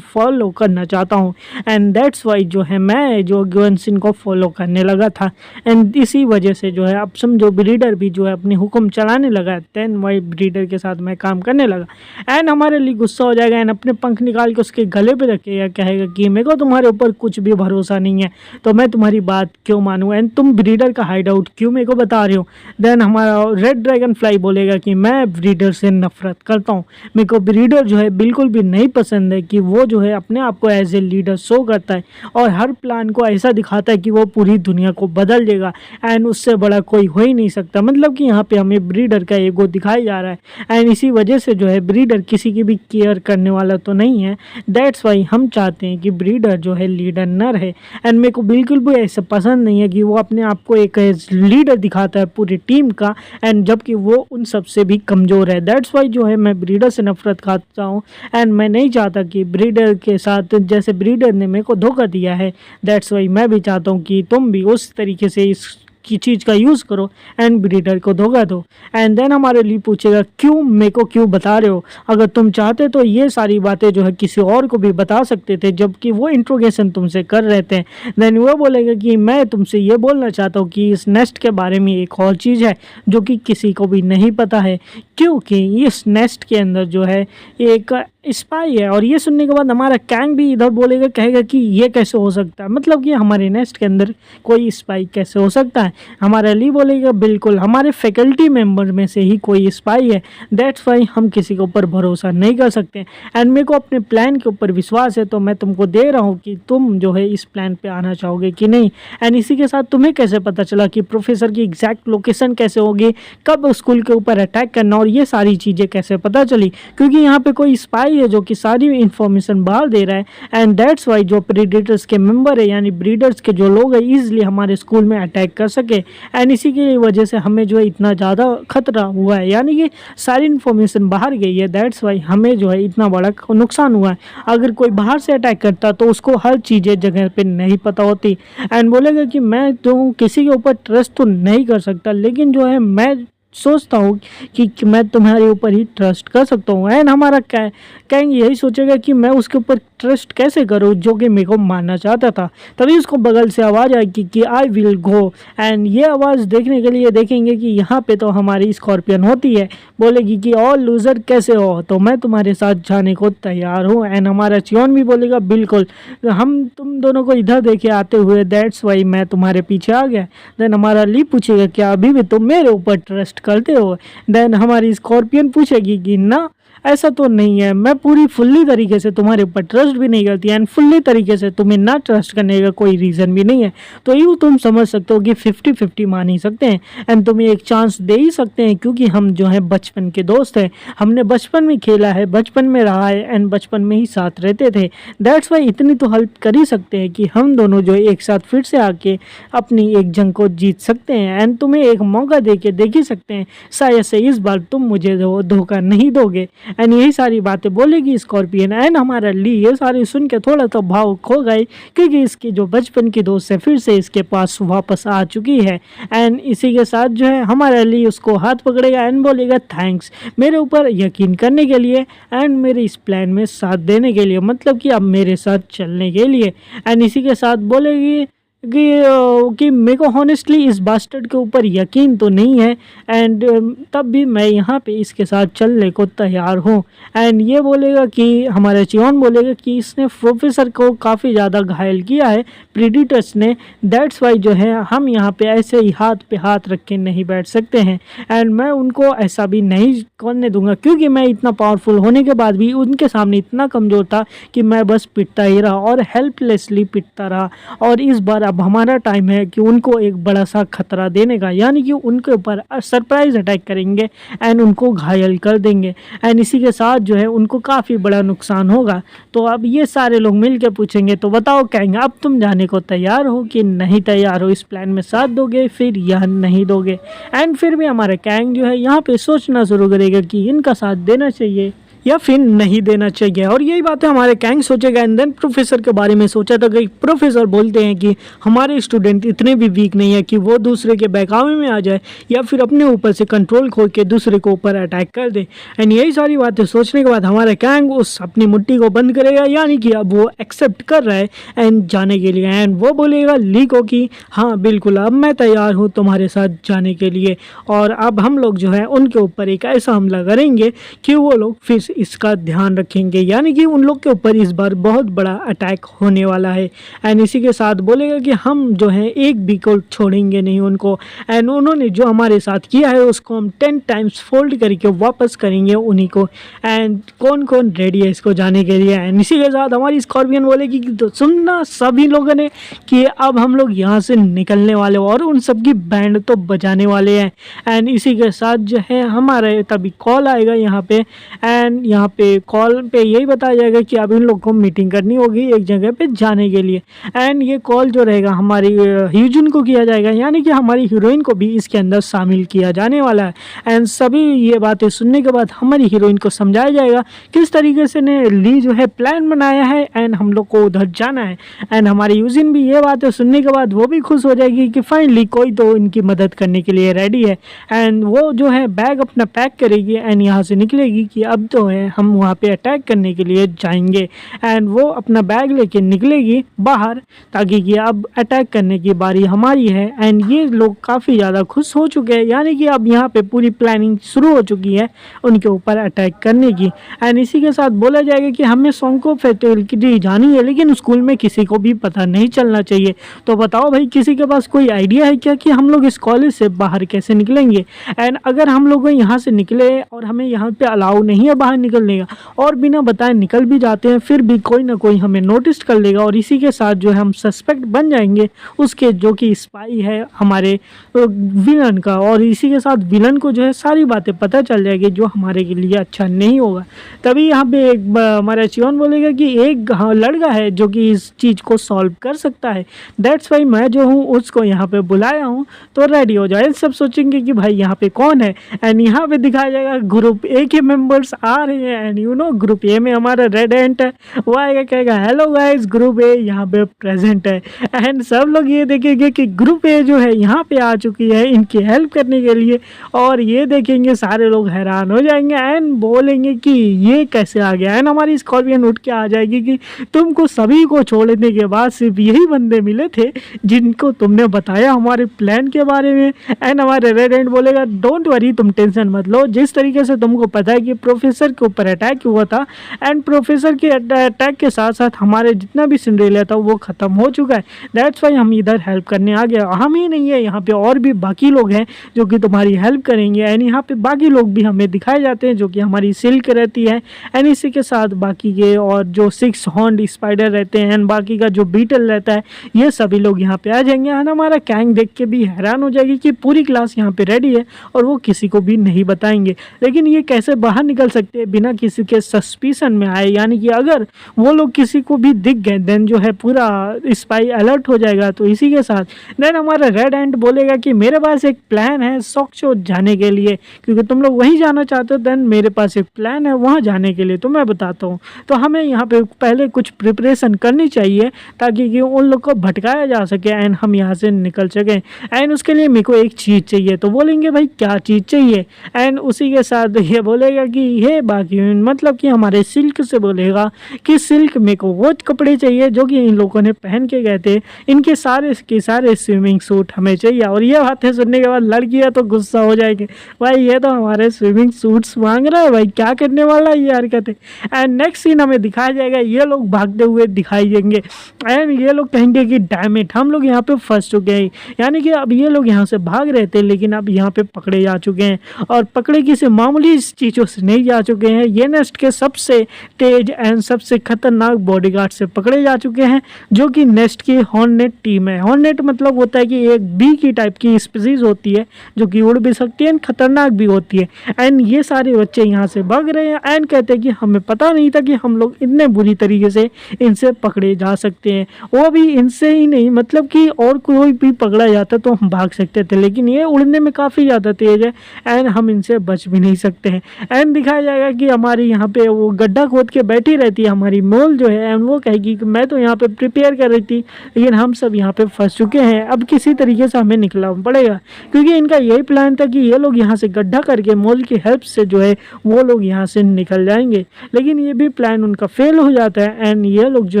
फॉलो करना चाहता हूँ एंड दैट्स वाई जो है मैं जो ग्योन सिन को फॉलो करने लगा था। एंड इसी वजह से जो है अब समझो ब्रीडर भी जो है अपने हुक्म चलाने लगा, देन वाई ब्रीडर के साथ मैं काम करने लगा। एंड हमारे लिए गुस्सा हो जाएगा एंड अपने पंख निकाल के उसके गले पे रखेगा, कहेगा कि मेरे को तुम्हारे ऊपर कुछ भी भरोसा नहीं है तो मैं तुम्हारी बात क्यों मानूं एंड तुम ब्रीडर का हाइड आउट क्यों मेरे को बता रहे हो। देन हमारा रेड ड्रैगन फ्लाई बोलेगा कि मैं ब्रीडर से नफरत करता हूँ, मेरे को ब्रीडर जो है बिल्कुल भी नहीं पसंद है कि वो जो है अपने आप को एज ए लीडर शो करता है और हर प्लान को ऐसा दिखाता है कि वो पूरी दुनिया को बदल देगा एंड उससे बड़ा कोई हो ही नहीं सकता। मतलब कि यहाँ पे हमें ब्रीडर का ईगो दिखाया जा रहा है एंड इसी वजह से जो है ब्रीडर किसी की भी केयर करने वाला तो नहीं है। दैट्स वाई हम चाहते हैं कि ब्रीडर जो है लीडर न रहे एंड मेरे को बिल्कुल भी ऐसा पसंद नहीं है कि वो अपने आप को एक लीडर दिखाता है पूरी टीम का एंड जबकि वो उन सबसे भी कमज़ोर है। दैट्स वाई जो है मैं ब्रीडर से नफरत खाता हूँ एंड मैं नहीं चाहता कि ब्रीडर के साथ जैसे ब्रीडर ने मेरे को धोखा दिया है, दैट्स वाई मैं भी चाहता हूँ कि तुम भी उस तरीके से इस की चीज़ का यूज़ करो एंड ब्रीडर को धोखा दो। एंड देन हमारे लिए पूछेगा क्यों, मेरे को क्यों बता रहे हो, अगर तुम चाहते तो ये सारी बातें जो है किसी और को भी बता सकते थे जबकि वो इंट्रोगेशन तुमसे कर रहे थे। देन वो बोलेगा कि मैं तुमसे ये बोलना चाहता हूँ कि इस नेस्ट के बारे में एक और चीज़ है जो कि किसी को भी नहीं पता है, क्योंकि इस नेस्ट के अंदर जो है एक स्पाई है। और ये सुनने के बाद हमारा कैंग भी इधर बोलेगा, कहेगा कि ये कैसे हो सकता है, मतलब कि हमारे नेस्ट के अंदर कोई स्पाई कैसे हो सकता है। हमारा ली बोलेगा बिल्कुल हमारे फैकल्टी मेंबर में से ही कोई स्पाई है, दैट्स वाई हम किसी के ऊपर भरोसा नहीं कर सकते एंड मेरे को अपने प्लान के ऊपर विश्वास है तो मैं तुमको दे रहा हूँ कि तुम जो है इस प्लान पे आना चाहोगे कि नहीं। एंड इसी के साथ तुम्हें कैसे पता चला कि प्रोफेसर की एग्जैक्ट लोकेशन कैसे होगी, कब स्कूल के ऊपर अटैक करना और ये सारी चीज़ें कैसे पता चली, क्योंकि यहाँ पे कोई स्पाई है जो कि सारी इन्फॉर्मेशन बाहर दे रहा है एंड दैट्स वाई जो प्रीडेटर्स के मेंबर है यानी ब्रीडर्स के जो लोग हैं ईजिली हमारे स्कूल में अटैक कर सके एंड इसी की वजह से हमें जो है इतना ज़्यादा खतरा हुआ है, यानी कि सारी इन्फॉर्मेशन बाहर गई है, दैट्स वाई हमें जो है इतना बड़ा नुकसान हुआ है। अगर कोई बाहर से अटैक करता तो उसको हर चीज़ें जगह पे नहीं पता होती एंड बोलेगा कि मैं तो किसी के ऊपर ट्रस्ट तो नहीं कर सकता, लेकिन जो है मैं सोचता हूँ कि मैं तुम्हारे ऊपर ही ट्रस्ट कर सकता हूँ। एंड हमारा कैंग यही सोचेगा कि मैं उसके ऊपर ट्रस्ट कैसे करूँ जो कि मेरे को मानना चाहता था। तभी उसको बगल से आवाज़ आएगी कि आई विल गो एंड ये आवाज़ देखने के लिए देखेंगे कि यहाँ पे तो हमारी स्कॉर्पियन होती है, बोलेगी कि ऑल लूज़र कैसे हो, तो मैं तुम्हारे साथ जाने को तैयार हूँ। एंड हमारा चियोन भी बोलेगा बिल्कुल हम तुम दोनों को इधर देखे आते हुए, दैट्स वाई मैं तुम्हारे पीछे आ गया। देन हमारा ली पूछेगा क्या अभी भी तुम मेरे ऊपर ट्रस्ट करते हो। देन हमारी स्कॉर्पियन पूछेगी कि ना ऐसा तो नहीं है, मैं पूरी फुल्ली तरीके से तुम्हारे ऊपर ट्रस्ट भी नहीं करती एंड फुल्ली तरीके से तुम्हें ना ट्रस्ट करने का कोई रीज़न भी नहीं है। तो यूँ तुम समझ सकते हो कि 50-50 मान ही सकते हैं एंड तुम्हें एक चांस दे ही सकते हैं, क्योंकि हम जो है बचपन के दोस्त हैं, हमने बचपन में खेला है, बचपन में रहा है एंड बचपन में ही साथ रहते थे। दैट्स वाई इतनी तो हेल्प कर ही सकते हैं कि हम दोनों जो एक साथ फिर से आके अपनी एक जंग को जीत सकते हैं एंड तुम्हें एक मौका दे के देख ही सकते हैं, शायद से इस बार तुम मुझे धोखा नहीं दोगे। एंड यही सारी बातें बोलेगी स्कॉर्पियन एंड हमारा ली ये सारी सुन के थोड़ा तो भावुक हो गए, क्योंकि इसकी जो बचपन की दोस्त है फिर से इसके पास वापस आ चुकी है। एंड इसी के साथ जो है हमारा ली उसको हाथ पकड़ेगा एंड बोलेगा थैंक्स मेरे ऊपर यकीन करने के लिए एंड मेरे इस प्लान में साथ देने के लिए, मतलब कि अब मेरे साथ चलने के लिए। एंड इसी के साथ बोलेगी कि मेरे को हॉनेस्टली इस बास्टर्ड के ऊपर यकीन तो नहीं है एंड तब भी मैं यहाँ पे इसके साथ चलने को तैयार हूँ। एंड ये बोलेगा कि हमारा चियोन बोलेगा कि इसने प्रोफेसर को काफ़ी ज़्यादा घायल किया है प्रीडेटर्स ने, दैट्स वाई जो है हम यहाँ पे ऐसे ही हाथ पे हाथ रख के नहीं बैठ सकते हैं एंड मैं उनको ऐसा भी नहीं करने दूंगा, क्योंकि मैं इतना पावरफुल होने के बाद भी उनके सामने इतना कमज़ोर था कि मैं बस पिटता ही रहा और हेल्पलेसली पिटता रहा। और इस बार अब हमारा टाइम है कि उनको एक बड़ा सा खतरा देने का, यानी कि उनके ऊपर सरप्राइज अटैक करेंगे एंड उनको घायल कर देंगे एंड इसी के साथ जो है उनको काफ़ी बड़ा नुकसान होगा। तो अब ये सारे लोग मिल के पूछेंगे, तो बताओ कैंग अब तुम जाने को तैयार हो कि नहीं तैयार हो, इस प्लान में साथ दोगे फिर या नहीं दोगे। एंड फिर भी हमारा कैंग जो है यहाँ पे सोचना शुरू करेगा कि इनका साथ देना चाहिए या फिर नहीं देना चाहिए। और यही बात है हमारे कैंग सोचेगा एंड देन प्रोफेसर के बारे में सोचा था कि प्रोफेसर बोलते हैं कि हमारे स्टूडेंट इतने भी वीक नहीं है कि वो दूसरे के बहकावे में आ जाए या फिर अपने ऊपर से कंट्रोल खो के दूसरे को ऊपर अटैक कर दे। एंड यही सारी बातें सोचने के बाद हमारा कैंग उस अपनी मुट्ठी को बंद करेगा, यानी कि अब वो एक्सेप्ट कर रहा है एंड जाने के लिए। एंड वो बोलेगा ली को कि हाँ बिल्कुल अब मैं तैयार हूँ तुम्हारे साथ जाने के लिए। और अब हम लोग जो है उनके ऊपर एक ऐसा हमला करेंगे कि वो लोग फिर इसका ध्यान रखेंगे, यानी कि उन लोग के ऊपर इस बार बहुत बड़ा अटैक होने वाला है। एंड इसी के साथ बोलेगा कि हम जो है एक भी को छोड़ेंगे नहीं उनको, एंड उन्होंने जो हमारे साथ किया है उसको हम 10 टाइम्स फोल्ड करके वापस करेंगे उन्हीं को। एंड कौन कौन रेडी है इसको जाने के लिए। एंड इसी के साथ हमारी स्कॉर्पियन बोलेगी कि तो सुनना सभी लोगों ने कि अब हम लोग यहाँ से निकलने वाले और उन सबकी बैंड तो बजाने वाले हैं। एंड इसी के साथ जो है हमारे तभी कॉल आएगा यहाँ पे, एंड यहाँ पे कॉल पे यही बताया जाएगा कि अब इन लोग को मीटिंग करनी होगी एक जगह पे जाने के लिए। एंड ये कॉल जो रहेगा हमारी ह्यूजन को किया जाएगा, यानी कि हमारी हीरोइन को भी इसके अंदर शामिल किया जाने वाला है। एंड सभी ये बातें सुनने के बाद हमारी हीरोइन को समझाया जाएगा किस तरीके से ने ली जो है प्लान बनाया है एंड हम लोग को उधर जाना है। एंड हमारी ह्यूजन भी ये बातें सुनने के बाद वो भी खुश हो जाएगी कि फाइनली कोई तो इनकी मदद करने के लिए रेडी है। एंड वो जो है बैग अपना पैक करेगी एंड यहाँ से निकलेगी कि अब तो है हम वहाँ पे अटैक करने के लिए जाएंगे। एंड वो अपना बैग लेके निकलेगी बाहर ताकि कि अब अटैक करने की बारी हमारी है। एंड ये लोग काफ़ी ज़्यादा खुश हो चुके हैं, यानी कि अब यहाँ पे पूरी प्लानिंग शुरू हो चुकी है उनके ऊपर अटैक करने की। एंड इसी के साथ बोला जाएगा कि हमें सोंको फैसिलिटी जानी है लेकिन स्कूल में किसी को भी पता नहीं चलना चाहिए। तो बताओ भाई किसी के पास कोई आइडिया है क्या कि हम लोग इस कॉलेज से बाहर कैसे निकलेंगे। एंड अगर हम लोग यहाँ से निकले और हमें यहाँ पे अलाउ नहीं है बाहर निकलने का और बिना बताए निकल भी जाते हैं फिर भी कोई ना कोई हमें नोटिस कर लेगा और इसी के साथ जो है हम सस्पेक्ट बन जाएंगे उसके जो कि स्पाई है हमारे विलन का। और इसी के साथ विलन को जो है सारी बातें पता चल जाएगी जो हमारे के लिए अच्छा नहीं होगा। तभी यहाँ पे एक हमारा चियोन बोलेगा कि एक लड़का है जो कि इस चीज़ को सॉल्व कर सकता है, दैट्स वाई मैं जो हूँ उसको यहाँ पे बुलाया हूँ, तो रेडी हो जाए। सब सोचेंगे कि भाई यहाँ पे कौन है। एंड यहाँ पे दिखाया जाएगा ग्रुप ए के मेंबर्स आ रहे हैं। And you know group A में हमारा रेड एंट है, वो आएगा कहेगा हेलो गाइस ग्रुप ए यहाँ पे प्रेजेंट है। एंड सब लोग ये देखेंगे कि ग्रुप ए जो है यहाँ पे आ चुकी है इनकी हेल्प करने के लिए, और ये देखेंगे सारे लोग हैरान हो जाएंगे एंड बोलेंगे कि ये कैसे आ गया। एंड हमारी स्कॉर्पियन उठ के आ जाएगी कि तुमको सभी को छोड़ने के बाद सिर्फ यही बंदे मिले थे जिनको तुमने बताया हमारे प्लान के बारे में। एंड हमारे रेड एंड बोलेगा डोंट वरी तुम टेंशन मत लो, जिस तरीके से तुमको पता है कि प्रोफेसर के ऊपर अटैक हुआ था एंड प्रोफेसर के अटैक के साथ साथ हमारे जितना भी सिंड्रेला था वो ख़त्म हो चुका है, दैट्स वाई हम इधर हेल्प करने आ गए। हम ही नहीं है यहाँ पे और भी बाकी लोग हैं जो कि तुम्हारी हेल्प करेंगे। एंड यहाँ पे बाकी लोग भी हमें दिखाए जाते हैं जो कि हमारी सिल्क रहती है एंड इसी के साथ बाकी के और जो 6 हॉर्न्ड स्पाइडर रहते हैं एंड बाकी का जो बीटल रहता है ये सभी लोग यहाँ पे आ जाएंगे। एंड हमारा कैंग देख के भी हैरान हो जाएगी कि पूरी क्लास यहाँ पे रेडी है और वो किसी को भी नहीं बताएंगे। लेकिन ये कैसे बाहर निकल सकते हैं बिना किसी के सस्पिशन में आए, यानी कि अगर वो लोग किसी को भी दिख गए देन जो है पूरा स्पाई अलर्ट हो जाएगा। तो इसी के साथ देन हमारा रेड एंड बोलेगा कि मेरे पास एक प्लान है सॉक्चो जाने के लिए, क्योंकि तुम लोग वहीं जाना चाहते हो, देन मेरे पास एक प्लान है वहाँ जाने के लिए, तो मैं बताता हूँ। तो हमें यहाँ पे पहले कुछ प्रिपरेशन करनी चाहिए ताकि कि उन लोग को भटकाया जा सके एंड हम यहाँ से निकल सकें। एंड उसके लिए मेरे को एक चीज़ चाहिए। तो बोलेंगे भाई क्या चीज़ चाहिए। एंड उसी के साथ ये बोलेगा कि ये बाकी मतलब कि हमारे सिल्क से बोलेगा कि सिल्क मेरे को वो कपड़े चाहिए जो कि इन लोगों ने पहन के गए थे, इनके सारे के सारे स्विमिंग सूट हमें चाहिए। और ये बातें सुनने के बाद लड़कियाँ तो गुस्सा हो जाएंगे, भाई ये तो हमारे स्विमिंग सूट्स मांग रहा है, भाई क्या करने वाला है ये हरकतें। एंड नेक्स्ट सीन हमें दिखाया जाएगा ये लोग भागते हुए दिखाई देंगे एंड ये लोग कहेंगे कि डैम इट हम लोग यहाँ पे फंस चुके हैं, यानी कि अब ये लोग यहाँ से भाग रहे थे लेकिन अब यहाँ पे पकड़े जा चुके हैं और पकड़े किसी मामूली चीज़ों से नहीं जा चुके चुके हैं। ये नेस्ट के सबसे तेज एंड सबसे खतरनाक बॉडीगार्ड से पकड़े जा चुके हैं, जो कि नेस्ट की हॉर्नेट टीम है। हॉर्नेट मतलब होता है कि एक बी की टाइप की स्पीसीज होती है जो कि उड़ भी सकती है एंड खतरनाक भी होती है। एंड ये सारे बच्चे यहाँ से भाग रहे हैं एंड कहते हैं कि हमें पता नहीं था कि हम लोग इतने बुरी तरीके से इनसे पकड़े जा सकते हैं। वो भी इनसे ही नहीं, मतलब कि और कोई भी पकड़ा जाता तो हम भाग सकते थे, लेकिन ये उड़ने में काफ़ी ज़्यादा तेज है एंड हम इनसे बच भी नहीं सकते हैं। एंड दिखाया जाएगा कि हमारी यहाँ पे वो गड्ढा खोद के बैठी रहती है हमारी मोल जो है, एंड वो कहेगी कि मैं तो यहाँ पे प्रिपेयर कर रही थी, लेकिन हम सब यहाँ पे फंस चुके हैं, अब किसी तरीके से हमें निकलना पड़ेगा। क्योंकि इनका यही प्लान था कि ये लोग यहाँ से गड्ढा करके मोल की हेल्प से जो है वो लोग यहाँ से निकल जाएंगे, लेकिन ये भी प्लान उनका फेल हो जाता है एंड ये लोग जो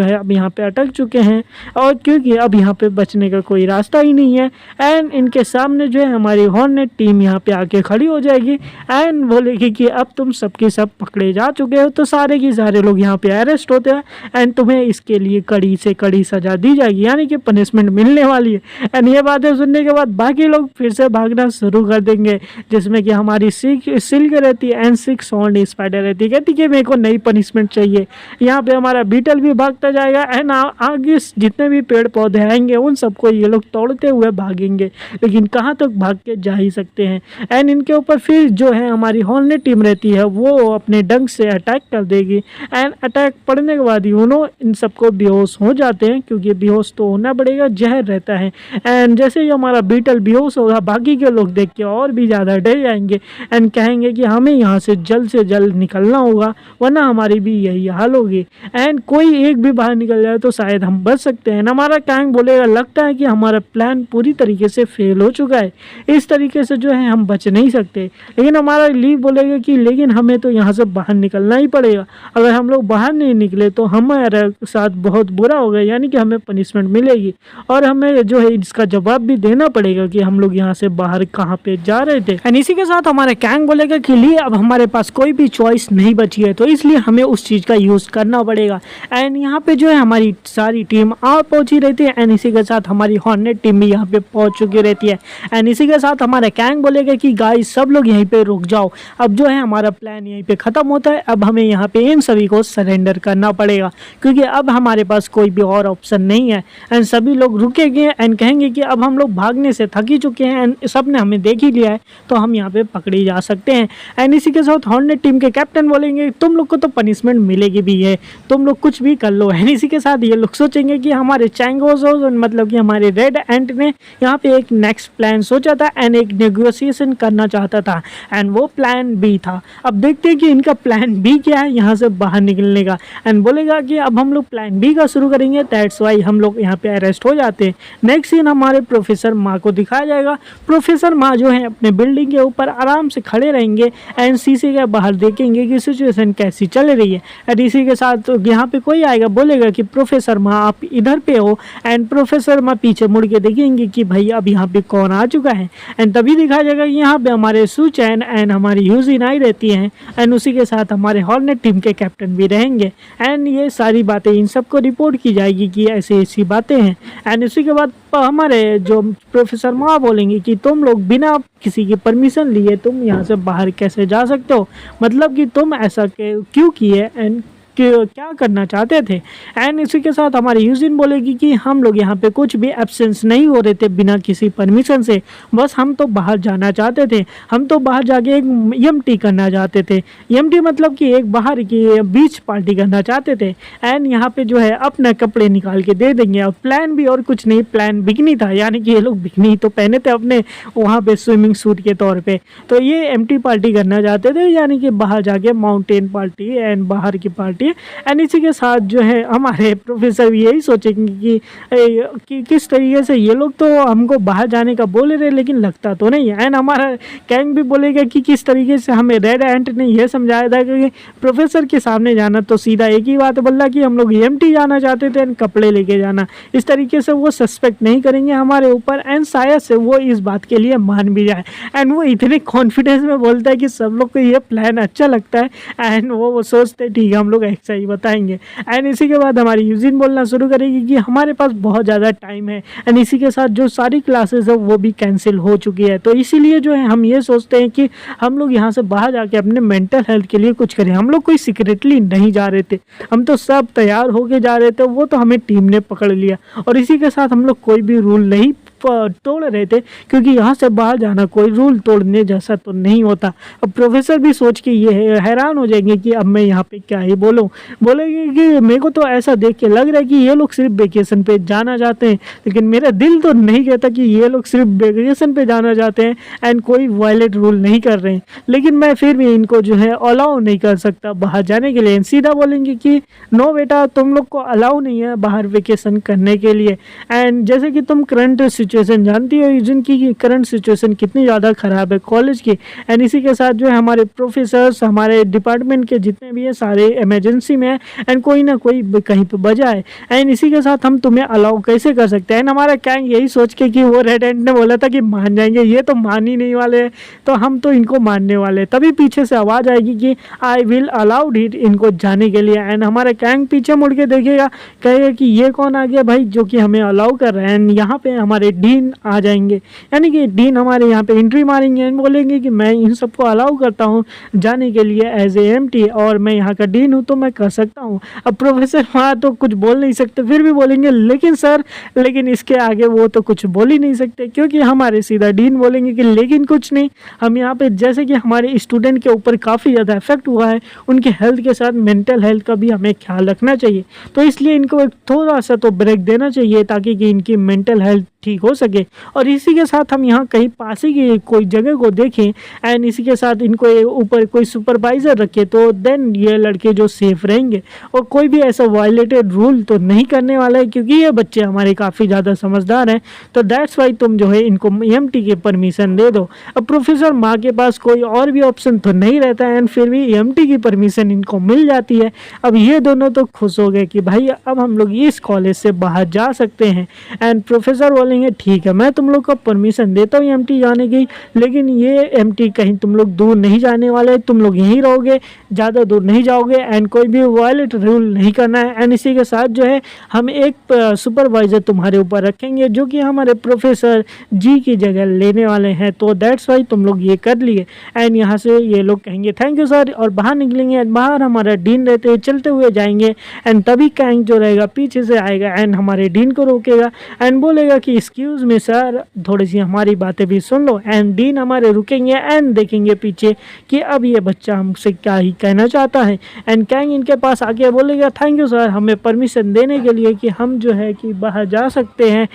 है अब यहाँ पे अटक चुके हैं, और क्योंकि अब यहाँ पे बचने का कोई रास्ता ही नहीं है। एंड इनके सामने जो है हमारी हॉर्नेट टीम यहाँ पे आके खड़ी हो जाएगी एंड बोलेगी कि अब तुम सबके सब पकड़े जा चुके हो, तो सारे के सारे लोग यहाँ पे अरेस्ट होते हैं एंड तुम्हें इसके लिए कड़ी से कड़ी सजा दी जाएगी, यानी कि पनिशमेंट मिलने वाली है। एंड ये बातें सुनने के बाद बाकी लोग फिर से भागना शुरू कर देंगे, जिसमें कि हमारी सिल्क रहती है एंड 6 हॉर्न स्पाइडर रहती है, कहती कि मेरे को नई पनिशमेंट चाहिए। यहाँ पे हमारा बीटल भी भागता जाएगा एंड आगे जितने भी पेड़ पौधे आएंगे उन सबको ये लोग तोड़ते हुए भागेंगे, लेकिन कहाँ तक भाग के जा ही सकते हैं। एंड इनके ऊपर फिर जो है हमारी हॉर्नेट टीम रहती है वो अपने डंक से अटैक कर देगी एंड अटैक पड़ने के बाद इन सबको बेहोश हो जाते हैं, क्योंकि बेहोश तो होना पड़ेगा, जहर रहता है। एंड जैसे ही हमारा बीटल बेहोश होगा बाकी के लोग देख के और भी ज़्यादा डर जाएंगे एंड कहेंगे कि हमें यहाँ से जल्द निकलना होगा, वरना हमारी भी यही हाल होगी। एंड कोई एक भी बाहर निकल जाए तो शायद हम बच सकते हैं। हमारा कैंग बोलेगा लगता है कि हमारा प्लान पूरी तरीके से फेल हो चुका है, इस तरीके से जो है हम बच नहीं सकते। लेकिन हमारा लीव बोलेगा कि लेकिन हमें तो यहाँ से बाहर निकलना ही पड़ेगा, अगर हम लोग बाहर नहीं निकले तो हमारे साथ बहुत बुरा होगा, यानी कि हमें पनिशमेंट मिलेगी और हमें जो है इसका जवाब भी देना पड़ेगा कि हम लोग यहाँ से बाहर कहाँ पे जा रहे थे। एंड इसी के साथ हमारे कैंग बोलेगा कि लिए अब हमारे पास कोई भी चॉइस नहीं बची है, तो इसलिए हमें उस चीज़ का यूज़ करना पड़ेगा। एंड यहाँ पे जो है हमारी सारी टीम आ पहुँची रहती है एंड इसी के साथ हमारी हॉर्नेट टीम भी यहाँ पे पहुँच चुकी रहती है। एंड इसी के साथ हमारे कैंग बोलेगा कि गाइस सब लोग यहीं पे रुक जाओ, अब जो है हमारा प्लान यहीं पे ख़त्म होता है, अब हमें यहाँ पे इन सभी को सरेंडर करना पड़ेगा, क्योंकि अब हमारे पास कोई भी और ऑप्शन नहीं है। एंड सभी लोग रुकेंगे एंड कहेंगे कि अब हम लोग भागने से थक ही चुके हैं एंड सब ने हमें देख ही लिया है, तो हम यहाँ पे पकड़े जा सकते हैं। एंड इसी के साथ हॉर्नेट टीम के कैप्टन बोलेंगे तुम लोग को तो पनिशमेंट मिलेगी भी है, तुम लोग कुछ भी कर लो। एंड इसी के साथ ये लोग सोचेंगे कि हमारे चैंगोज मतलब कि हमारे रेड एंट ने यहाँ पे एक नेक्स्ट प्लान सोचा था एंड एक नेगोशिएशन करना चाहता था एंड वो प्लान बी था। अब देखते हैं कि इनका प्लान बी क्या है यहाँ से बाहर निकलने का। एंड बोलेगा कि अब हम लोग प्लान बी का शुरू करेंगे, दैट्स वाई हम लोग यहाँ पे अरेस्ट हो जाते हैं। नेक्स्ट सीन हमारे प्रोफेसर माँ को दिखाया जाएगा। प्रोफेसर माँ जो है अपने बिल्डिंग के ऊपर आराम से खड़े रहेंगे एंड शीशे के बाहर देखेंगे कि सिचुएशन कैसी चल रही है। एंड इसी के साथ यहाँ पे कोई आएगा बोलेगा कि प्रोफेसर माँ आप इधर पे हो, एंड प्रोफेसर माँ पीछे मुड़ के देखेंगे कि भाई अब यहाँ पे कौन आ चुका है। एंड तभी दिखाया जाएगा कि यहाँ पे हमारे सुचैन एंड हमारी यूजिन आई रहती हैं एंड उसी के साथ हमारे हॉर्नेट टीम के कैप्टन भी रहेंगे एंड ये सारी बातें इन सबको रिपोर्ट की जाएगी कि ऐसी बातें हैं। एंड उसी के बाद हमारे जो प्रोफेसर माँ बोलेंगे कि तुम लोग बिना किसी की परमिशन लिए तुम यहाँ से बाहर कैसे जा सकते हो, मतलब कि तुम ऐसा क्यों किए एंड क्या करना चाहते थे। एंड इसी के साथ हमारी यूजिन बोलेगी कि हम लोग यहाँ पे कुछ भी एब्सेंस नहीं हो रहे थे बिना किसी परमिशन से, बस हम तो बाहर जाना चाहते थे, हम तो बाहर जाके एक EMT करना चाहते थे। EMT मतलब कि एक बाहर की बीच पार्टी करना चाहते थे। एंड यहाँ पे जो है अपने कपड़े निकाल के दे देंगे और प्लान भी और कुछ नहीं, प्लान बिकनी था, यानी कि ये लोग बिकनी तो पहने थे अपने वहाँ पे स्विमिंग सूट के तौर पे, तो ये EMT पार्टी करना चाहते थे, यानी कि बाहर जाके माउंटेन पार्टी एंड बाहर की पार्टी। एंड इसी के साथ जो है हमारे प्रोफेसर भी यही सोचेंगे कि किस तरीके से ये लोग तो हमको बाहर जाने का बोल रहे लेकिन लगता तो नहीं है। एंड हमारा कैंग भी बोलेगा कि किस तरीके से हमें रेड एंट ने यह समझाया था कि प्रोफेसर के सामने जाना तो सीधा एक ही बात बोला कि हम लोग EMT जाना चाहते थे एंड कपड़े लेके जाना, इस तरीके से वो सस्पेक्ट नहीं करेंगे हमारे ऊपर एंड शायद से वो इस बात के लिए मान भी जाए। एंड वो इतने कॉन्फिडेंस में बोलता है कि सब लोग को ये प्लान अच्छा लगता है एंड वो सोचते ठीक है हम लोग सही बताएंगे। एंड इसी के बाद हमारी यूजिन बोलना शुरू करेगी कि हमारे पास बहुत ज़्यादा टाइम है एंड इसी के साथ जो सारी क्लासेस है वो भी कैंसिल हो चुकी है, तो इसीलिए जो है हम ये सोचते हैं कि हम लोग यहाँ से बाहर जाके अपने मेंटल हेल्थ के लिए कुछ करें। हम लोग कोई सीक्रेटली नहीं जा रहे थे, हम तो सब तैयार होके जा रहे थे, वो तो हमें टीम ने पकड़ लिया और इसी के साथ हम लोग कोई भी रूल नहीं तोड़ रहे थे, क्योंकि यहाँ से बाहर जाना कोई रूल तोड़ने जैसा तो नहीं होता। अब प्रोफेसर भी सोच के ये हैरान हो जाएंगे कि अब मैं यहाँ पे क्या ही बोलूँ, बोलेंगे कि मेरे को तो ऐसा देख के लग रहा है कि ये लोग सिर्फ वेकेशन पे जाना चाहते हैं, लेकिन मेरा दिल तो नहीं कहता कि ये लोग सिर्फ वेकेशन पे जाना चाहते हैं एंड कोई वायलेट रूल नहीं कर रहे हैं, लेकिन मैं फिर भी इनको जो है अलाउ नहीं कर सकता बाहर जाने के लिए। सीधा बोलेंगे कि नो बेटा, तुम लोग को अलाउ नहीं है बाहर वेकेशन करने के लिए। एंड जैसे कि तुम करंट सिचुएशन जानती हो जिनकी करंट सिचुएशन कितनी ज़्यादा ख़राब है कॉलेज की, एंड इसी के साथ जो है हमारे प्रोफेसर्स हमारे डिपार्टमेंट के जितने भी है सारे इमरजेंसी में है एंड कोई ना कोई कहीं पे बजा है, एंड इसी के साथ हम तुम्हें अलाउ कैसे कर सकते हैं। एंड हमारा गैंग यही सोच के कि वो रेड एंड ने बोला था कि मान जाएंगे, ये तो मान ही नहीं वाले हैं, तो हम तो इनको मानने वाले। तभी पीछे से आवाज़ आएगी कि आई विल अलाउड इट इनको जाने के लिए, एंड हमारा गैंग पीछे मुड़ के देखेगा, कहेगा कि ये कौन आ गया भाई जो कि हमें अलाउ कर रहे हैं। एंड यहाँ पे हमारे डीन आ जाएंगे, यानी कि डीन हमारे यहाँ पे एंट्री मारेंगे एंड बोलेंगे कि मैं इन सबको अलाउ करता हूँ जाने के लिए एज ए एमटी, और मैं यहाँ का डीन हूँ तो मैं कर सकता हूँ। अब प्रोफेसर वहाँ तो कुछ बोल नहीं सकते, फिर भी बोलेंगे लेकिन सर, लेकिन इसके आगे वो तो कुछ बोल ही नहीं सकते, क्योंकि हमारे सीधा डीन बोलेंगे कि लेकिन कुछ नहीं, हम यहाँ पे जैसे कि हमारे स्टूडेंट के ऊपर काफ़ी ज़्यादा इफेक्ट हुआ है, उनके हेल्थ के साथ मेंटल हेल्थ का भी हमें ख्याल रखना चाहिए, तो इसलिए इनको एक थोड़ा सा तो ब्रेक देना चाहिए ताकि कि इनकी मेंटल हेल्थ ठीक हो सके। और इसी के साथ हम यहाँ कहीं पास ही की कोई जगह को देखें एंड इसी के साथ इनको ऊपर कोई सुपरवाइज़र रखे, तो देन ये लड़के जो सेफ रहेंगे और कोई भी ऐसा वायलेटेड रूल तो नहीं करने वाला है, क्योंकि ये बच्चे हमारे काफ़ी ज़्यादा समझदार हैं, तो दैट्स वाई तुम जो है इनको EMT की परमिशन दे दो। अब प्रोफेसर माँ के पास कोई और भी ऑप्शन तो नहीं रहता है एंड फिर भी EMT की परमिशन इनको मिल जाती है। अब ये दोनों तो खुश हो गए कि भाई अब हम लोग इस कॉलेज से बाहर जा सकते हैं, एंड प्रोफेसर बोलेंगे ठीक है मैं तुम लोग को परमिशन देता हूँ EMT जाने की, लेकिन ये EMT कहीं तुम लोग दूर नहीं जाने वाले, तुम लोग यहीं रहोगे, ज़्यादा दूर नहीं जाओगे एंड कोई भी वायलेट रूल नहीं करना है। एंड इसी के साथ जो है हम एक सुपरवाइज़र तुम्हारे ऊपर रखेंगे जो कि हमारे प्रोफेसर जी की जगह लेने वाले हैं, तो दैट्स वाई तुम लोग ये कर लिए। एंड यहाँ से ये लोग कहेंगे थैंक यू सर और बाहर निकलेंगे, बाहर हमारा डीन रहते हुए चलते हुए जाएंगे एंड तभी कैंग जो रहेगा पीछे से आएगा एंड हमारे डीन को रोकेगा एंड बोलेगा कि एक्सक्यूज़ मी सर, थोड़ी सी हमारी बातें भी सुन लो। एंड डीन हमारे रुकेंगे एंड देखेंगे पीछे कि अब ये बच्चा हमसे क्या ही कहना चाहता है, एंड कैंग इनके पास आके बोलेगा थैंक यू सर हमें परमिशन देने के लिए कि हम जो है कि बाहर जा सकते हैं,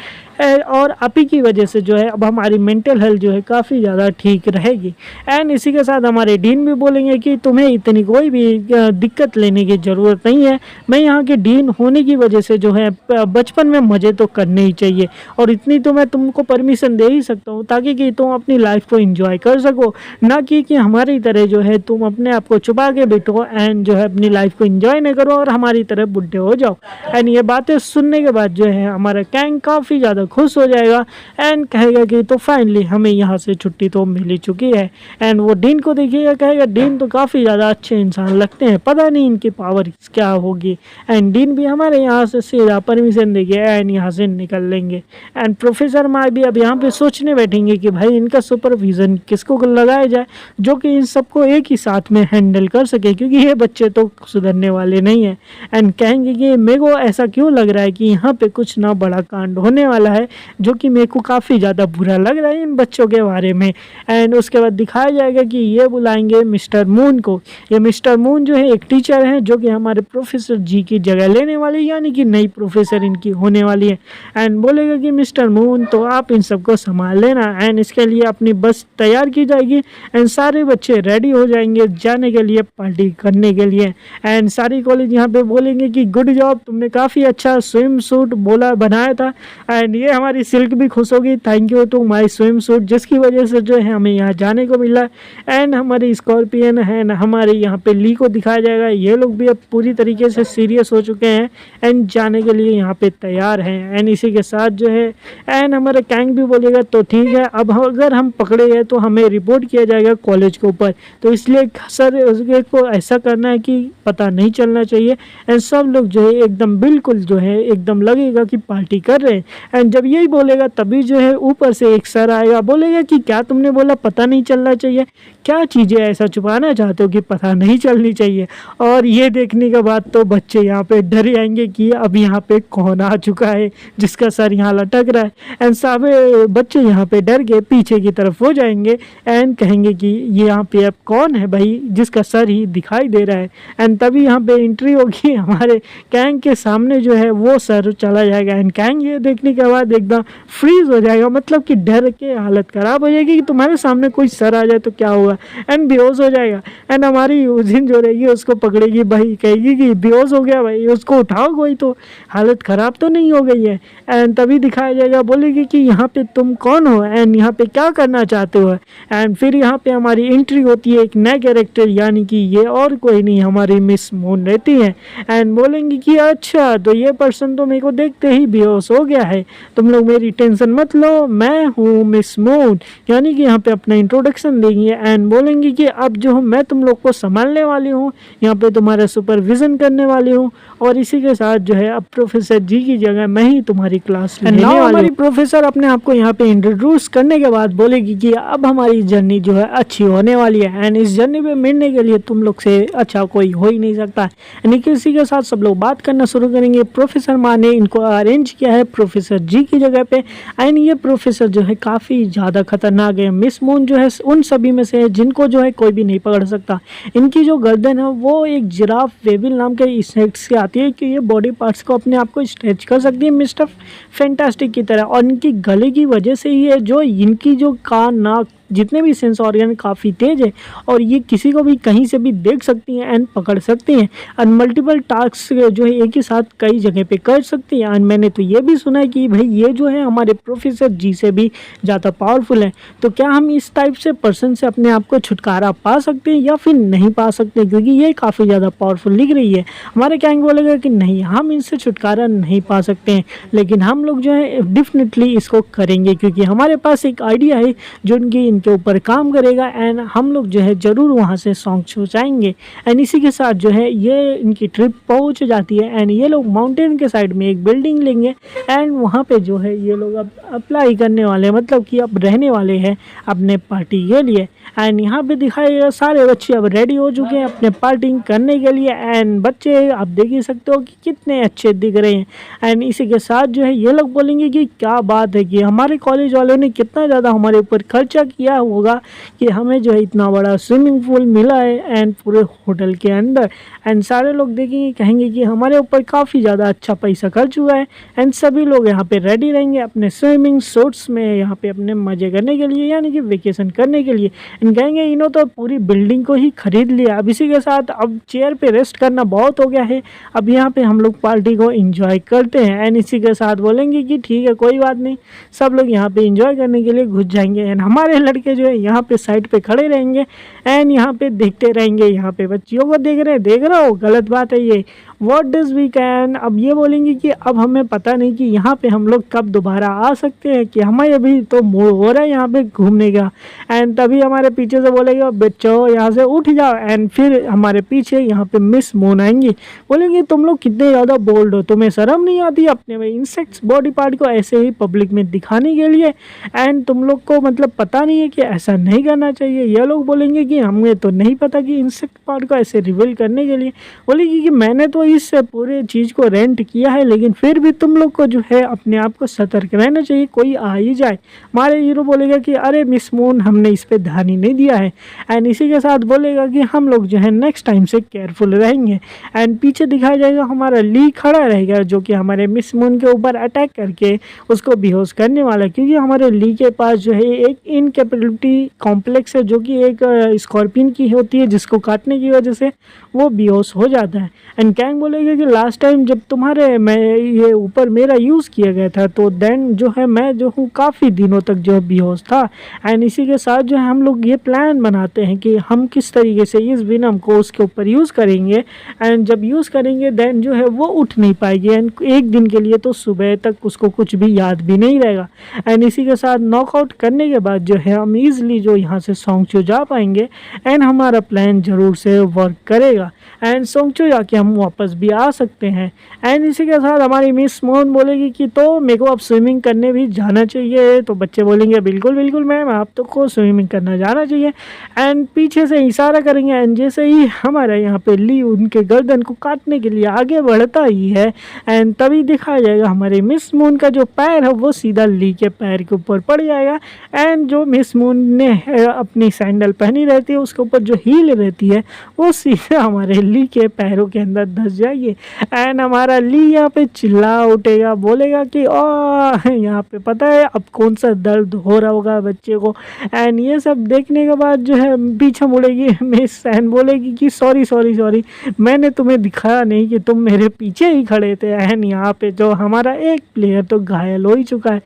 और आप ही की वजह से जो है अब हमारी मेंटल हेल्थ जो है काफ़ी ज़्यादा ठीक रहेगी। एंड इसी के साथ हमारे डीन भी बोलेंगे कि तुम्हें इतनी कोई भी दिक्कत लेने की ज़रूरत नहीं है, मैं यहाँ के डीन होने की वजह से जो है बचपन में मज़े तो करने ही चाहिए और इतनी तो मैं तुमको परमिशन दे ही सकता हूँ ताकि कि तुम अपनी लाइफ को एंजॉय कर सको, ना कि हमारी तरह जो है तुम अपने आप को छुपा के बैठो एंड जो है अपनी लाइफ को एंजॉय नहीं करो और हमारी तरह बुढ़े हो जाओ। एंड ये बातें सुनने के बाद जो है हमारा कैंग काफ़ी ज़्यादा खुश हो जाएगा एंड कहेगा कि तो फाइनली हमें यहाँ से छुट्टी तो मिल ही चुकी है। एंड वो डीन को देखिएगा, कहेगा डीन तो काफ़ी ज़्यादा अच्छे इंसान लगते हैं, पता नहीं इनकी पावर क्या होगी। एंड डीन भी हमारे यहाँ से सीधा परमिशन देंगे एंड यहाँ से निकल लेंगे। एंड प्रोफेसर माँ भी अब यहाँ पे सोचने बैठेंगे कि भाई इनका सुपरविज़न किसको लगाया जाए जो कि इन सबको एक ही साथ में हैंडल कर सके, क्योंकि ये बच्चे तो सुधरने वाले नहीं हैं। एंड कहेंगे कि मेरे को ऐसा क्यों लग रहा है कि यहाँ पे कुछ ना बड़ा कांड होने वाला है जो कि मेरे को काफ़ी ज़्यादा बुरा लग रहा है इन बच्चों के बारे में। एंड उसके बाद दिखाया जाएगा कि ये बुलाएंगे मिस्टर मून को। ये मिस्टर मून जो है एक टीचर हैं जो कि हमारे प्रोफेसर जी की जगह लेने वाले, यानी कि नई प्रोफेसर इनकी होने वाली है। एंड बोलेगा कि मिस्टर मून तो आप इन सबको संभाल लेना एंड इसके लिए अपनी बस तैयार की जाएगी एंड सारे बच्चे रेडी हो जाएंगे जाने के लिए, पार्टी करने के लिए। एंड सारी कॉलेज यहाँ पे बोलेंगे कि गुड जॉब, तुमने काफ़ी अच्छा स्विम सूट बोला बनाया था एंड ये हमारी सिल्क भी खुश होगी, thank you to my swimsuit, जिसकी वजह से जो है हमें यहाँ जाने को मिला। एंड हमारी स्कॉर्पियन है ना, हमारे यहाँ पे ली को दिखाया जाएगा। ये लोग भी अब पूरी तरीके से सीरियस हो चुके हैं एंड जाने के लिए यहाँ पे तैयार हैं। एंड इसी के साथ जो है एंड हमारा कैंग भी बोलेगा तो ठीक है, अब अगर हम पकड़े गए तो हमें रिपोर्ट किया जाएगा कॉलेज के ऊपर, तो इसलिए सर उसके को ऐसा करना है कि पता नहीं चलना चाहिए। एंड सब लोग जो है एकदम बिल्कुल जो है एकदम लगेगा कि पार्टी कर रहे हैं। एंड जब यही बोलेगा तभी जो है ऊपर से एक सर आएगा, बोलेगा कि क्या तुमने बोला पता नहीं चलना चाहिए, क्या चीज़ें ऐसा छुपाना चाहते हो कि पता नहीं चलनी चाहिए। और ये देखने के बाद तो बच्चे यहाँ पे डर जाएंगे कि अब यहाँ पे कौन आ चुका है जिसका सर यहाँ लटक रहा है। एंड सारे बच्चे यहाँ पे डर के पीछे की तरफ हो जाएंगे एंड कहेंगे कि ये यहाँ पे अब कौन है भाई जिसका सर ही दिखाई दे रहा है। एंड तभी यहाँ पे एंट्री होगी, हमारे कैंग के सामने जो है वो सर चला जाएगा। एंड कैंग ये देखने के बाद एकदम फ्रीज हो जाएगा, मतलब कि डर के हालत ख़राब हो जाएगी कि तुम्हारे सामने कोई सर आ जाए तो क्या होगा, एंड बेहोश हो जाएगा। एंड हमारी यूजिन जो रहेगी उसको पकड़ेगी, भाई कहेगी कि बेहोश हो गया भाई, उसको उठाओ कोई, तो हालत ख़राब तो नहीं हो गई है। एंड तभी दिखाया जाएगा, बोलेगी कि यहाँ पे तुम कौन हो एंड यहाँ पे क्या करना चाहते हो। एंड फिर यहाँ पे हमारी एंट्री होती है एक नए कैरेक्टर, यानी कि ये और कोई नहीं हमारी मिस मून रहती है। एंड बोलेंगी कि अच्छा तो ये पर्सन तो मेरे को देखते ही बेहोश हो गया है, तुम लोग मेरी टेंशन मत लो, मैं हूँ मिस मून, यानी कि यहाँ पे अपना इंट्रोडक्शन देंगी। एंड बोलेंगी कि अब जो हूँ मैं तुम लोग को संभालने वाली हूँ, यहाँ पे तुम्हारा सुपरविजन करने वाली हूँ, और इसी के साथ जो है अब प्रोफेसर जी की जगह मैं ही तुम्हारी क्लास लेने वाली हूँ। हमारी प्रोफेसर अपने आप को यहाँ पे इंट्रोड्यूस करने के बाद बोलेगी कि अब हमारी जर्नी जो है अच्छी होने वाली है एंड इस जर्नी पे मिलने के लिए तुम लोग से अच्छा कोई हो ही नहीं सकता। यानी कि इसी के साथ सब लोग बात करना शुरू करेंगे। प्रोफेसर माँ ने इनको अरेंज किया है प्रोफेसर जी की जगह पे। एंड ये प्रोफेसर जो है काफ़ी ज़्यादा खतरनाक है। मिस मून जो है उन सभी में से है जिनको जो है कोई भी नहीं पकड़ सकता। इनकी जो गर्दन है वो एक जिराफ वेबिल नाम के इंसेक्ट से आती है कि ये बॉडी पार्ट्स को अपने आप को स्ट्रेच कर सकती है मिस्टर फैंटास्टिक की तरह, और इनकी गले की वजह से ही है जो इनकी जो कान नाक जितने भी सेंस ऑर्गन काफ़ी तेज है और ये किसी को भी कहीं से भी देख सकती हैं एंड पकड़ सकती हैं और मल्टीपल टास्क जो है एक ही साथ कई जगह पे कर सकती हैं। एंड मैंने तो ये भी सुना है कि भाई ये जो है हमारे प्रोफेसर जी से भी ज़्यादा पावरफुल है। तो क्या हम इस टाइप से पर्सन से अपने आप को छुटकारा पा सकते हैं या फिर नहीं पा सकते, क्योंकि ये काफ़ी ज़्यादा पावरफुल दिख रही है। हमारे कैंग बोलेगा कि नहीं, हम इनसे छुटकारा नहीं पा सकते हैं, लेकिन हम लोग जो है डेफिनेटली इसको करेंगे क्योंकि हमारे पास एक आइडिया है जो इनके ऊपर काम करेगा एंड हम लोग जो है ज़रूर वहाँ से सॉन्ग छुचाएंगे। एंड इसी के साथ जो है ये इनकी ट्रिप पहुँच जाती है एंड ये लोग माउंटेन के साइड में एक बिल्डिंग लेंगे एंड वहाँ पे जो है ये लोग अब अप्लाई करने वाले हैं, मतलब कि अब रहने वाले हैं अपने पार्टी के लिए। एंड यहाँ पे दिखाएगा सारे बच्चे अब रेडी हो चुके हैं अपने पार्टी करने के लिए एंड बच्चे आप देख ही सकते हो कि कितने अच्छे दिख रहे हैं। एंड इसी के साथ जो है ये लोग बोलेंगे कि क्या बात है कि हमारे कॉलेज वालों ने कितना ज़्यादा हमारे ऊपर खर्चा किया होगा कि हमें जो है इतना बड़ा स्विमिंग पूल मिला है एंड पूरे होटल के अंदर। एंड सारे लोग देखेंगे कहेंगे कि हमारे ऊपर काफ़ी ज़्यादा अच्छा पैसा खर्च हुआ है। एंड सभी लोग यहाँ पे रेडी रहेंगे अपने स्विमिंग सूट्स में यहाँ पे अपने मज़े करने के लिए, यानी कि वेकेशन करने के लिए। एंड कहेंगे इन्हों तो पूरी बिल्डिंग को ही खरीद लिया, अब इसी के साथ अब चेयर पे रेस्ट करना बहुत हो गया है, अब यहाँ पे हम लोग पार्टी को एंजॉय करते हैं। एंड इसी के साथ बोलेंगे कि ठीक है कोई बात नहीं, सब लोग यहाँ पे एंजॉय करने के लिए घुस जाएंगे। एंड हमारे लड़के जो है यहाँ पे साइड पे खड़े रहेंगे एंड यहाँ पे देखते रहेंगे, यहाँ पे बच्चियों को देख रहे हो, गलत बात है ये। व्हाट डज वी कैन, अब ये बोलेंगे कि अब हमें पता नहीं कि यहाँ पे हम लोग कब दोबारा आ सकते हैं, कि हमें अभी तो मूड हो रहा है यहाँ पे घूमने का। एंड तभी हमारे पीछे से बोलेगा बच्चों यहाँ से उठ जाओ। एंड फिर हमारे पीछे यहाँ पे मिस मून आएंगी, बोलेंगे तुम लोग कितने ज़्यादा बोल्ड हो, तुम्हें शर्म नहीं आती अपने इंसेक्ट्स बॉडी पार्ट को ऐसे ही पब्लिक में दिखाने के लिए, एंड तुम लोग को मतलब पता नहीं है कि ऐसा नहीं करना चाहिए। ये लोग बोलेंगे कि हमें तो नहीं पता कि इंसेक्ट पार्ट को ऐसे रिवील करने के लिए। बोलेगी कि मैंने तो इस पूरे चीज़ को रेंट किया है, लेकिन फिर भी तुम लोग को जो है अपने आप को सतर्क रहना चाहिए, कोई आ ही जाए। हमारे हीरो बोलेगा कि अरे मिस मून हमने इस पे ध्यान ही नहीं दिया है। एंड इसी के साथ बोलेगा कि हम लोग जो है नेक्स्ट टाइम से केयरफुल रहेंगे। एंड पीछे दिखाया जाएगा हमारा ली खड़ा रहेगा जो कि हमारे मिस मून के ऊपर अटैक करके उसको बेहोश करने वाला है, क्योंकि हमारे ली के पास जो है एक इनकेपेबिलिटी कॉम्प्लेक्स है जो कि एक स्कॉर्पियन की होती है, जिसको काटने की वजह से वो बेहोश हो जाता है। एंड कैंग कैंग बोलेगा कि लास्ट टाइम जब तुम्हारे मैं ये ऊपर मेरा यूज़ किया गया था तो देन जो है मैं जो हूँ काफ़ी दिनों तक जो है बेहोश था। एंड इसी के साथ जो है हम लोग ये प्लान बनाते हैं कि हम किस तरीके से इस विनम को उसके ऊपर यूज़ करेंगे। एंड जब यूज़ करेंगे देन जो है वो उठ नहीं पाएगी एंड एक दिन के लिए तो सुबह तक उसको कुछ भी याद भी नहीं रहेगा। एंड इसी के साथ नॉकआउट करने के बाद जो है हम ईज़िली जो यहाँ से सोंगचो जा पाएंगे एंड हमारा प्लान ज़रूर से वर्क करेगा एंड सोंगचो जाके हम वापस भी आ सकते हैं। एंड इसी के साथ हमारी मिस मोहन बोलेगी कि तो मेरे को अब स्विमिंग करने भी जाना चाहिए। तो बच्चे बोलेंगे बिल्कुल बिल्कुल मैम, आप तो को स्विमिंग करना जाना चाहिए। एंड पीछे से इशारा करेंगे एंड जैसे ही हमारा यहाँ पे ली उनके गर्दन को काटने के लिए आगे बढ़ता ही है एंड तभी दिखाया जाएगा हमारे मिस मून का जो पैर है वो सीधा ली के पैर के ऊपर पड़ जाएगा। एंड जो मिस मून ने अपनी सैंडल पहनी रहती है उसके ऊपर जो हील रहती है वो सीधा हमारे ली के पैरों के अंदर धंस जाएगी। एंड हमारा ली यहाँ पे चिल्ला उठेगा, बोलेगा कि यहाँ पे पता है अब कौन सा दर्द हो रहा होगा बच्चे को। एंड ये सब देखने के बाद जो है पीछे मुड़ेगी मिस सैन, बोलेगी कि सॉरी सॉरी सॉरी, मैंने तुम्हें दिखाया नहीं कि तुम मेरे पीछे ही खड़े थे। एंड यहाँ पे जो हमारा एक प्लेयर तो घायल हो ही चुका है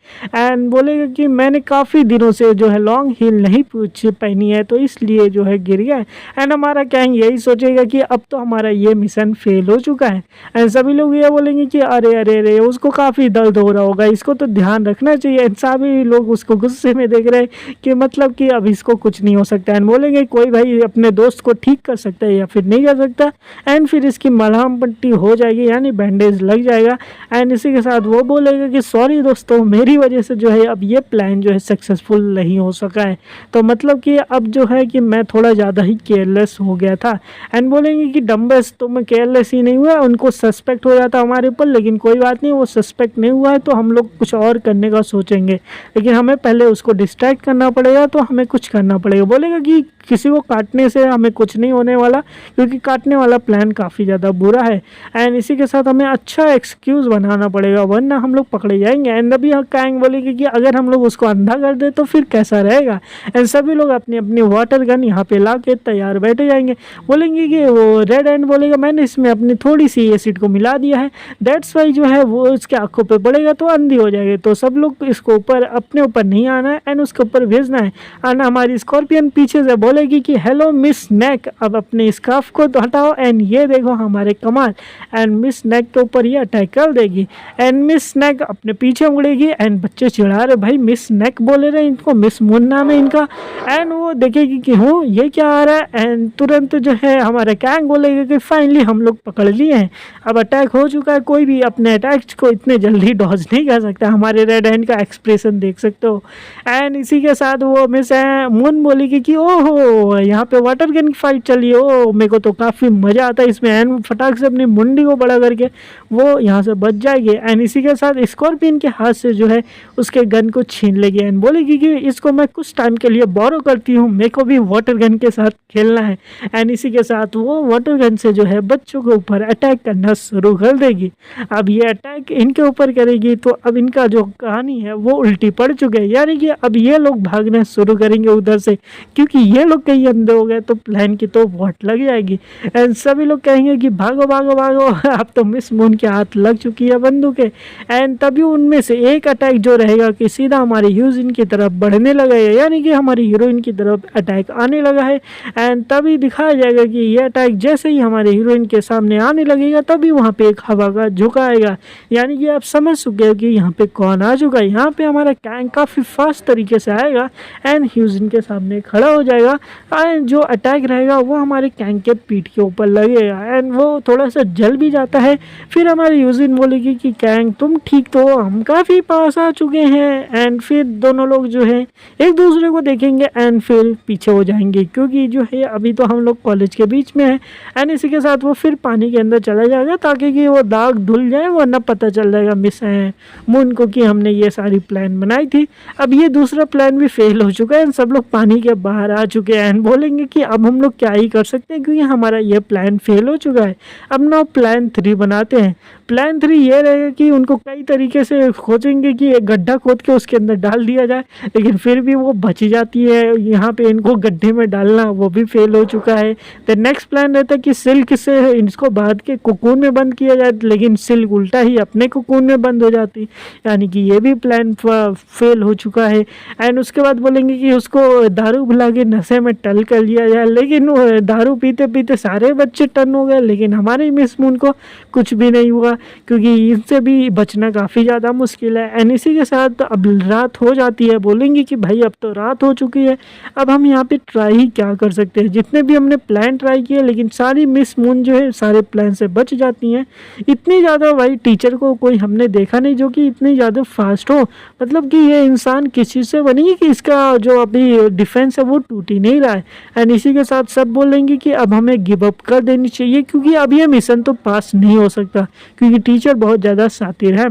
एंड बोलेगा कि मैंने काफ़ी दिनों से जो है लॉन्ग हील नहीं पहनी है तो इसलिए जो है गिर गया। एंड हमारा कैंग यही सोचेगा कि अब तो हमारा ये मिशन फेल हो चुका है। एंड सभी लोग ये बोलेंगे कि अरे अरे अरे उसको काफ़ी दर्द हो रहा होगा, इसको तो ध्यान रखना चाहिए। एंड सभी लोग उसको गुस्से में देख रहे हैं कि मतलब कि अब इसको कुछ नहीं हो सकता। एंड बोलेंगे कोई भाई अपने दोस्त को ठीक कर सकता है या फिर नहीं कर सकता। एंड फिर इसकी मलहम पट्टी हो जाएगी यानी बैंडेज लग जाएगा। एंड इसी के साथ वो बोलेगा कि सॉरी दोस्तों, मेरी वजह से जो है अब ये प्लान जो है सक्सेसफुल नहीं हो सका है। तो मतलब कि अब जो है कि मैं थोड़ा ज़्यादा ही केयरलेस हो गया था। एंड बोलेंगे कि डम्बस तो मैं केयरलेस ही नहीं हुआ, उनको सस्पेक्ट हो जाता हमारे ऊपर, लेकिन कोई बात नहीं, वो सस्पेक्ट नहीं हुआ है तो हम लोग कुछ और करने का सोचेंगे, लेकिन हमें पहले उसको डिस्ट्रैक्ट करना पड़ेगा। तो हमें कुछ करना पड़ेगा। बोलेगा कि किसी को काटने से हमें कुछ नहीं होने वाला क्योंकि काटने वाला प्लान काफ़ी ज़्यादा बुरा है। एंड इसी के साथ हमें अच्छा एक्सक्यूज़ बनाना पड़ेगा वरना हम लोग पकड़े जाएंगे। एंड अभी कैंग बोलेगी कि अगर हम लोग उसको अंधा कर दे तो फिर कैसा रहेगा। एंड सभी लोग अपनी अपनी वाटर गन यहाँ पे ला के तैयार बैठे जाएंगे। बोलेंगे कि वो रेड एंड बोलेगा मैंने इसमें अपनी थोड़ी सी एसिड को मिला दिया है, डेट्स वाई जो है वो इसके आंखों पे पड़ेगा तो अंधी हो जाएगी। तो सब लोग इसको ऊपर अपने ऊपर नहीं आना है एंड उसके ऊपर भेजना है। एंड हमारी स्कॉर्पियन पीछे से बोलेगी कि हेलो मिस नेक, अब अपने स्कार्फ को हटाओ एंड ये देखो हमारे कमाल। एंड मिस नेक के ऊपर ये अटैक कर देगी। एंड मिस नेक अपने पीछे मुड़ेगी एंड बच्चे चिढ़ा रहे भाई मिस नेक बोले रहे इनको, मिस मून नाम है इनका। एंड वो देखेगी कि हूँ ये क्या आ रहा है। एंड तुरंत जो है हमारा कैंग बोलेगा कि फाइनली हम लोग पकड़ लिए हैं, अब अटैक हो चुका है, कोई भी अपने अटैक को इतने जल्दी डॉज नहीं कर सकता। हमारे रेड हैंड का एक्सप्रेशन देख सकते हो। एंड इसी के साथ वो मिस मून बोलेगी कि ओहो यहाँ पे वाटर गन की फाइट चली है, ओ मेरे को तो काफ़ी मज़ा आता है इसमें। एंड फटाक से अपनी मुंडी को बड़ा करके वो यहाँ से बच जाएगी। एंड इसी के साथ स्कॉर्पियन के हाथ से जो है उसके गन को छीन लेगी एंड बोलेगी कि इसको मैं कुछ टाइम के लिए बोरो करती हूँ, मेरे को भी वाटर गन के साथ खेलना है। एंड इसी के साथ वो वाटर गन से जो है बच्चों के ऊपर अटैक करना शुरू कर देगी। अब ये अटैक इनके ऊपर करेगी तो अब इनका जो कहानी है वो उल्टी पड़ चुकी है, यानी कि अब ये लोग भागना शुरू करेंगे उधर से क्योंकि ये लोग कहीं अंदर हो गए तो प्लान की तो वोट लग जाएगी। एंड सभी लोग कहेंगे कि भागो भागो भागो, अब तो मिस मून के हाथ लग चुकी है बंदूकें। एंड तभी उनमें से एक अटैक जो रहेगा कि सीधा हमारे हीरोइन की तरफ बढ़ने लगा है, यानी कि हमारी हीरोइन की तरफ अटैक आने लगा है। एंड तभी दिखाया जाएगा कि ये अटैक जैसे ही हमारे हीरोइन के सामने आने लगेगा तभी वहाँ पे एक हवा का झोंका आएगा, यानी कि आप समझ चुके हो कि यहाँ पे कौन आ चुका है। यहाँ पे हमारा कैंग काफ़ी फास्ट तरीके से आएगा एंड हीरोइन के सामने खड़ा हो जाएगा। एंड जो अटैक रहेगा वो हमारे कैंग के पीठ के ऊपर लगेगा एंड वो थोड़ा सा जल भी जाता है। फिर हमारी हीरोइन बोलेगी कि कैंग तुम ठीक तो हो, हम काफ़ी पास आ चुके हैं। एंड फिर दोनों लोग जो है एक दूसरे को देखेंगे एंड फिर पीछे हो जाएंगे क्योंकि जो है अभी तो हम लोग कॉलेज के बीच में है। एंड इसी के साथ वो फिर पानी के अंदर चला जाएगा ताकि कि वो दाग धुल जाए, वरना पता चल जाएगा मिस मून को कि हमने ये सारी प्लान बनाई थी। अब ये दूसरा प्लान भी फेल हो चुका है, सब लोग पानी के बाहर आ चुके हैं एंड बोलेंगे कि अब हम लोग क्या ही कर सकते हैं क्योंकि हमारा ये प्लान फेल हो चुका है, अब ना प्लान 3 बनाते हैं। प्लान 3 ये रहेगा कि उनको कई तरीके से खोजेंगे कि एक गड्ढा खोद के उसके अंदर डाल दिया जाए, लेकिन फिर भी वो बच जाती है। यहाँ पे इनको गड्ढे में डालना वो भी फेल हो चुका है। द नेक्स्ट प्लान रहता है कि सिल्क से इसको बांध के कोकून में बंद किया जाए, लेकिन सिल्क उल्टा ही अपने कोकून में बंद हो जाती, यानी कि ये भी प्लान फेल हो चुका है। एंड उसके बाद बोलेंगे कि उसको दारू पिला के नशे में टल कर लिया जाए, लेकिन वो दारू पीते पीते सारे बच्चे टर्न हो गए, लेकिन हमारे मिस मून को कुछ भी नहीं हुआ, क्योंकि इनसे भी बचना काफ़ी ज़्यादा मुश्किल है। एंड इसी के साथ अब रात हो जाती है। बोलेंगे कि भाई अब तो रात हो चुकी है, अब हम यहाँ पे ट्राई ही क्या कर सकते हैं। जितने भी हमने प्लान ट्राई किए, लेकिन सारी मिस मून जो है सारे प्लान से बच जाती हैं। इतनी ज़्यादा भाई टीचर को कोई हमने देखा नहीं जो कि इतनी ज़्यादा फास्ट हो, मतलब कि ये इंसान किस चीज़ से बनी है कि इसका जो अभी डिफेंस है वो टूट ही नहीं रहा है। एंड इसी के साथ सब बोलेंगे कि अब हमें गिव अप कर देनी चाहिए, क्योंकि अब ये मिशन तो पास नहीं हो सकता, क्योंकि टीचर बहुत ज़्यादा शातिर है।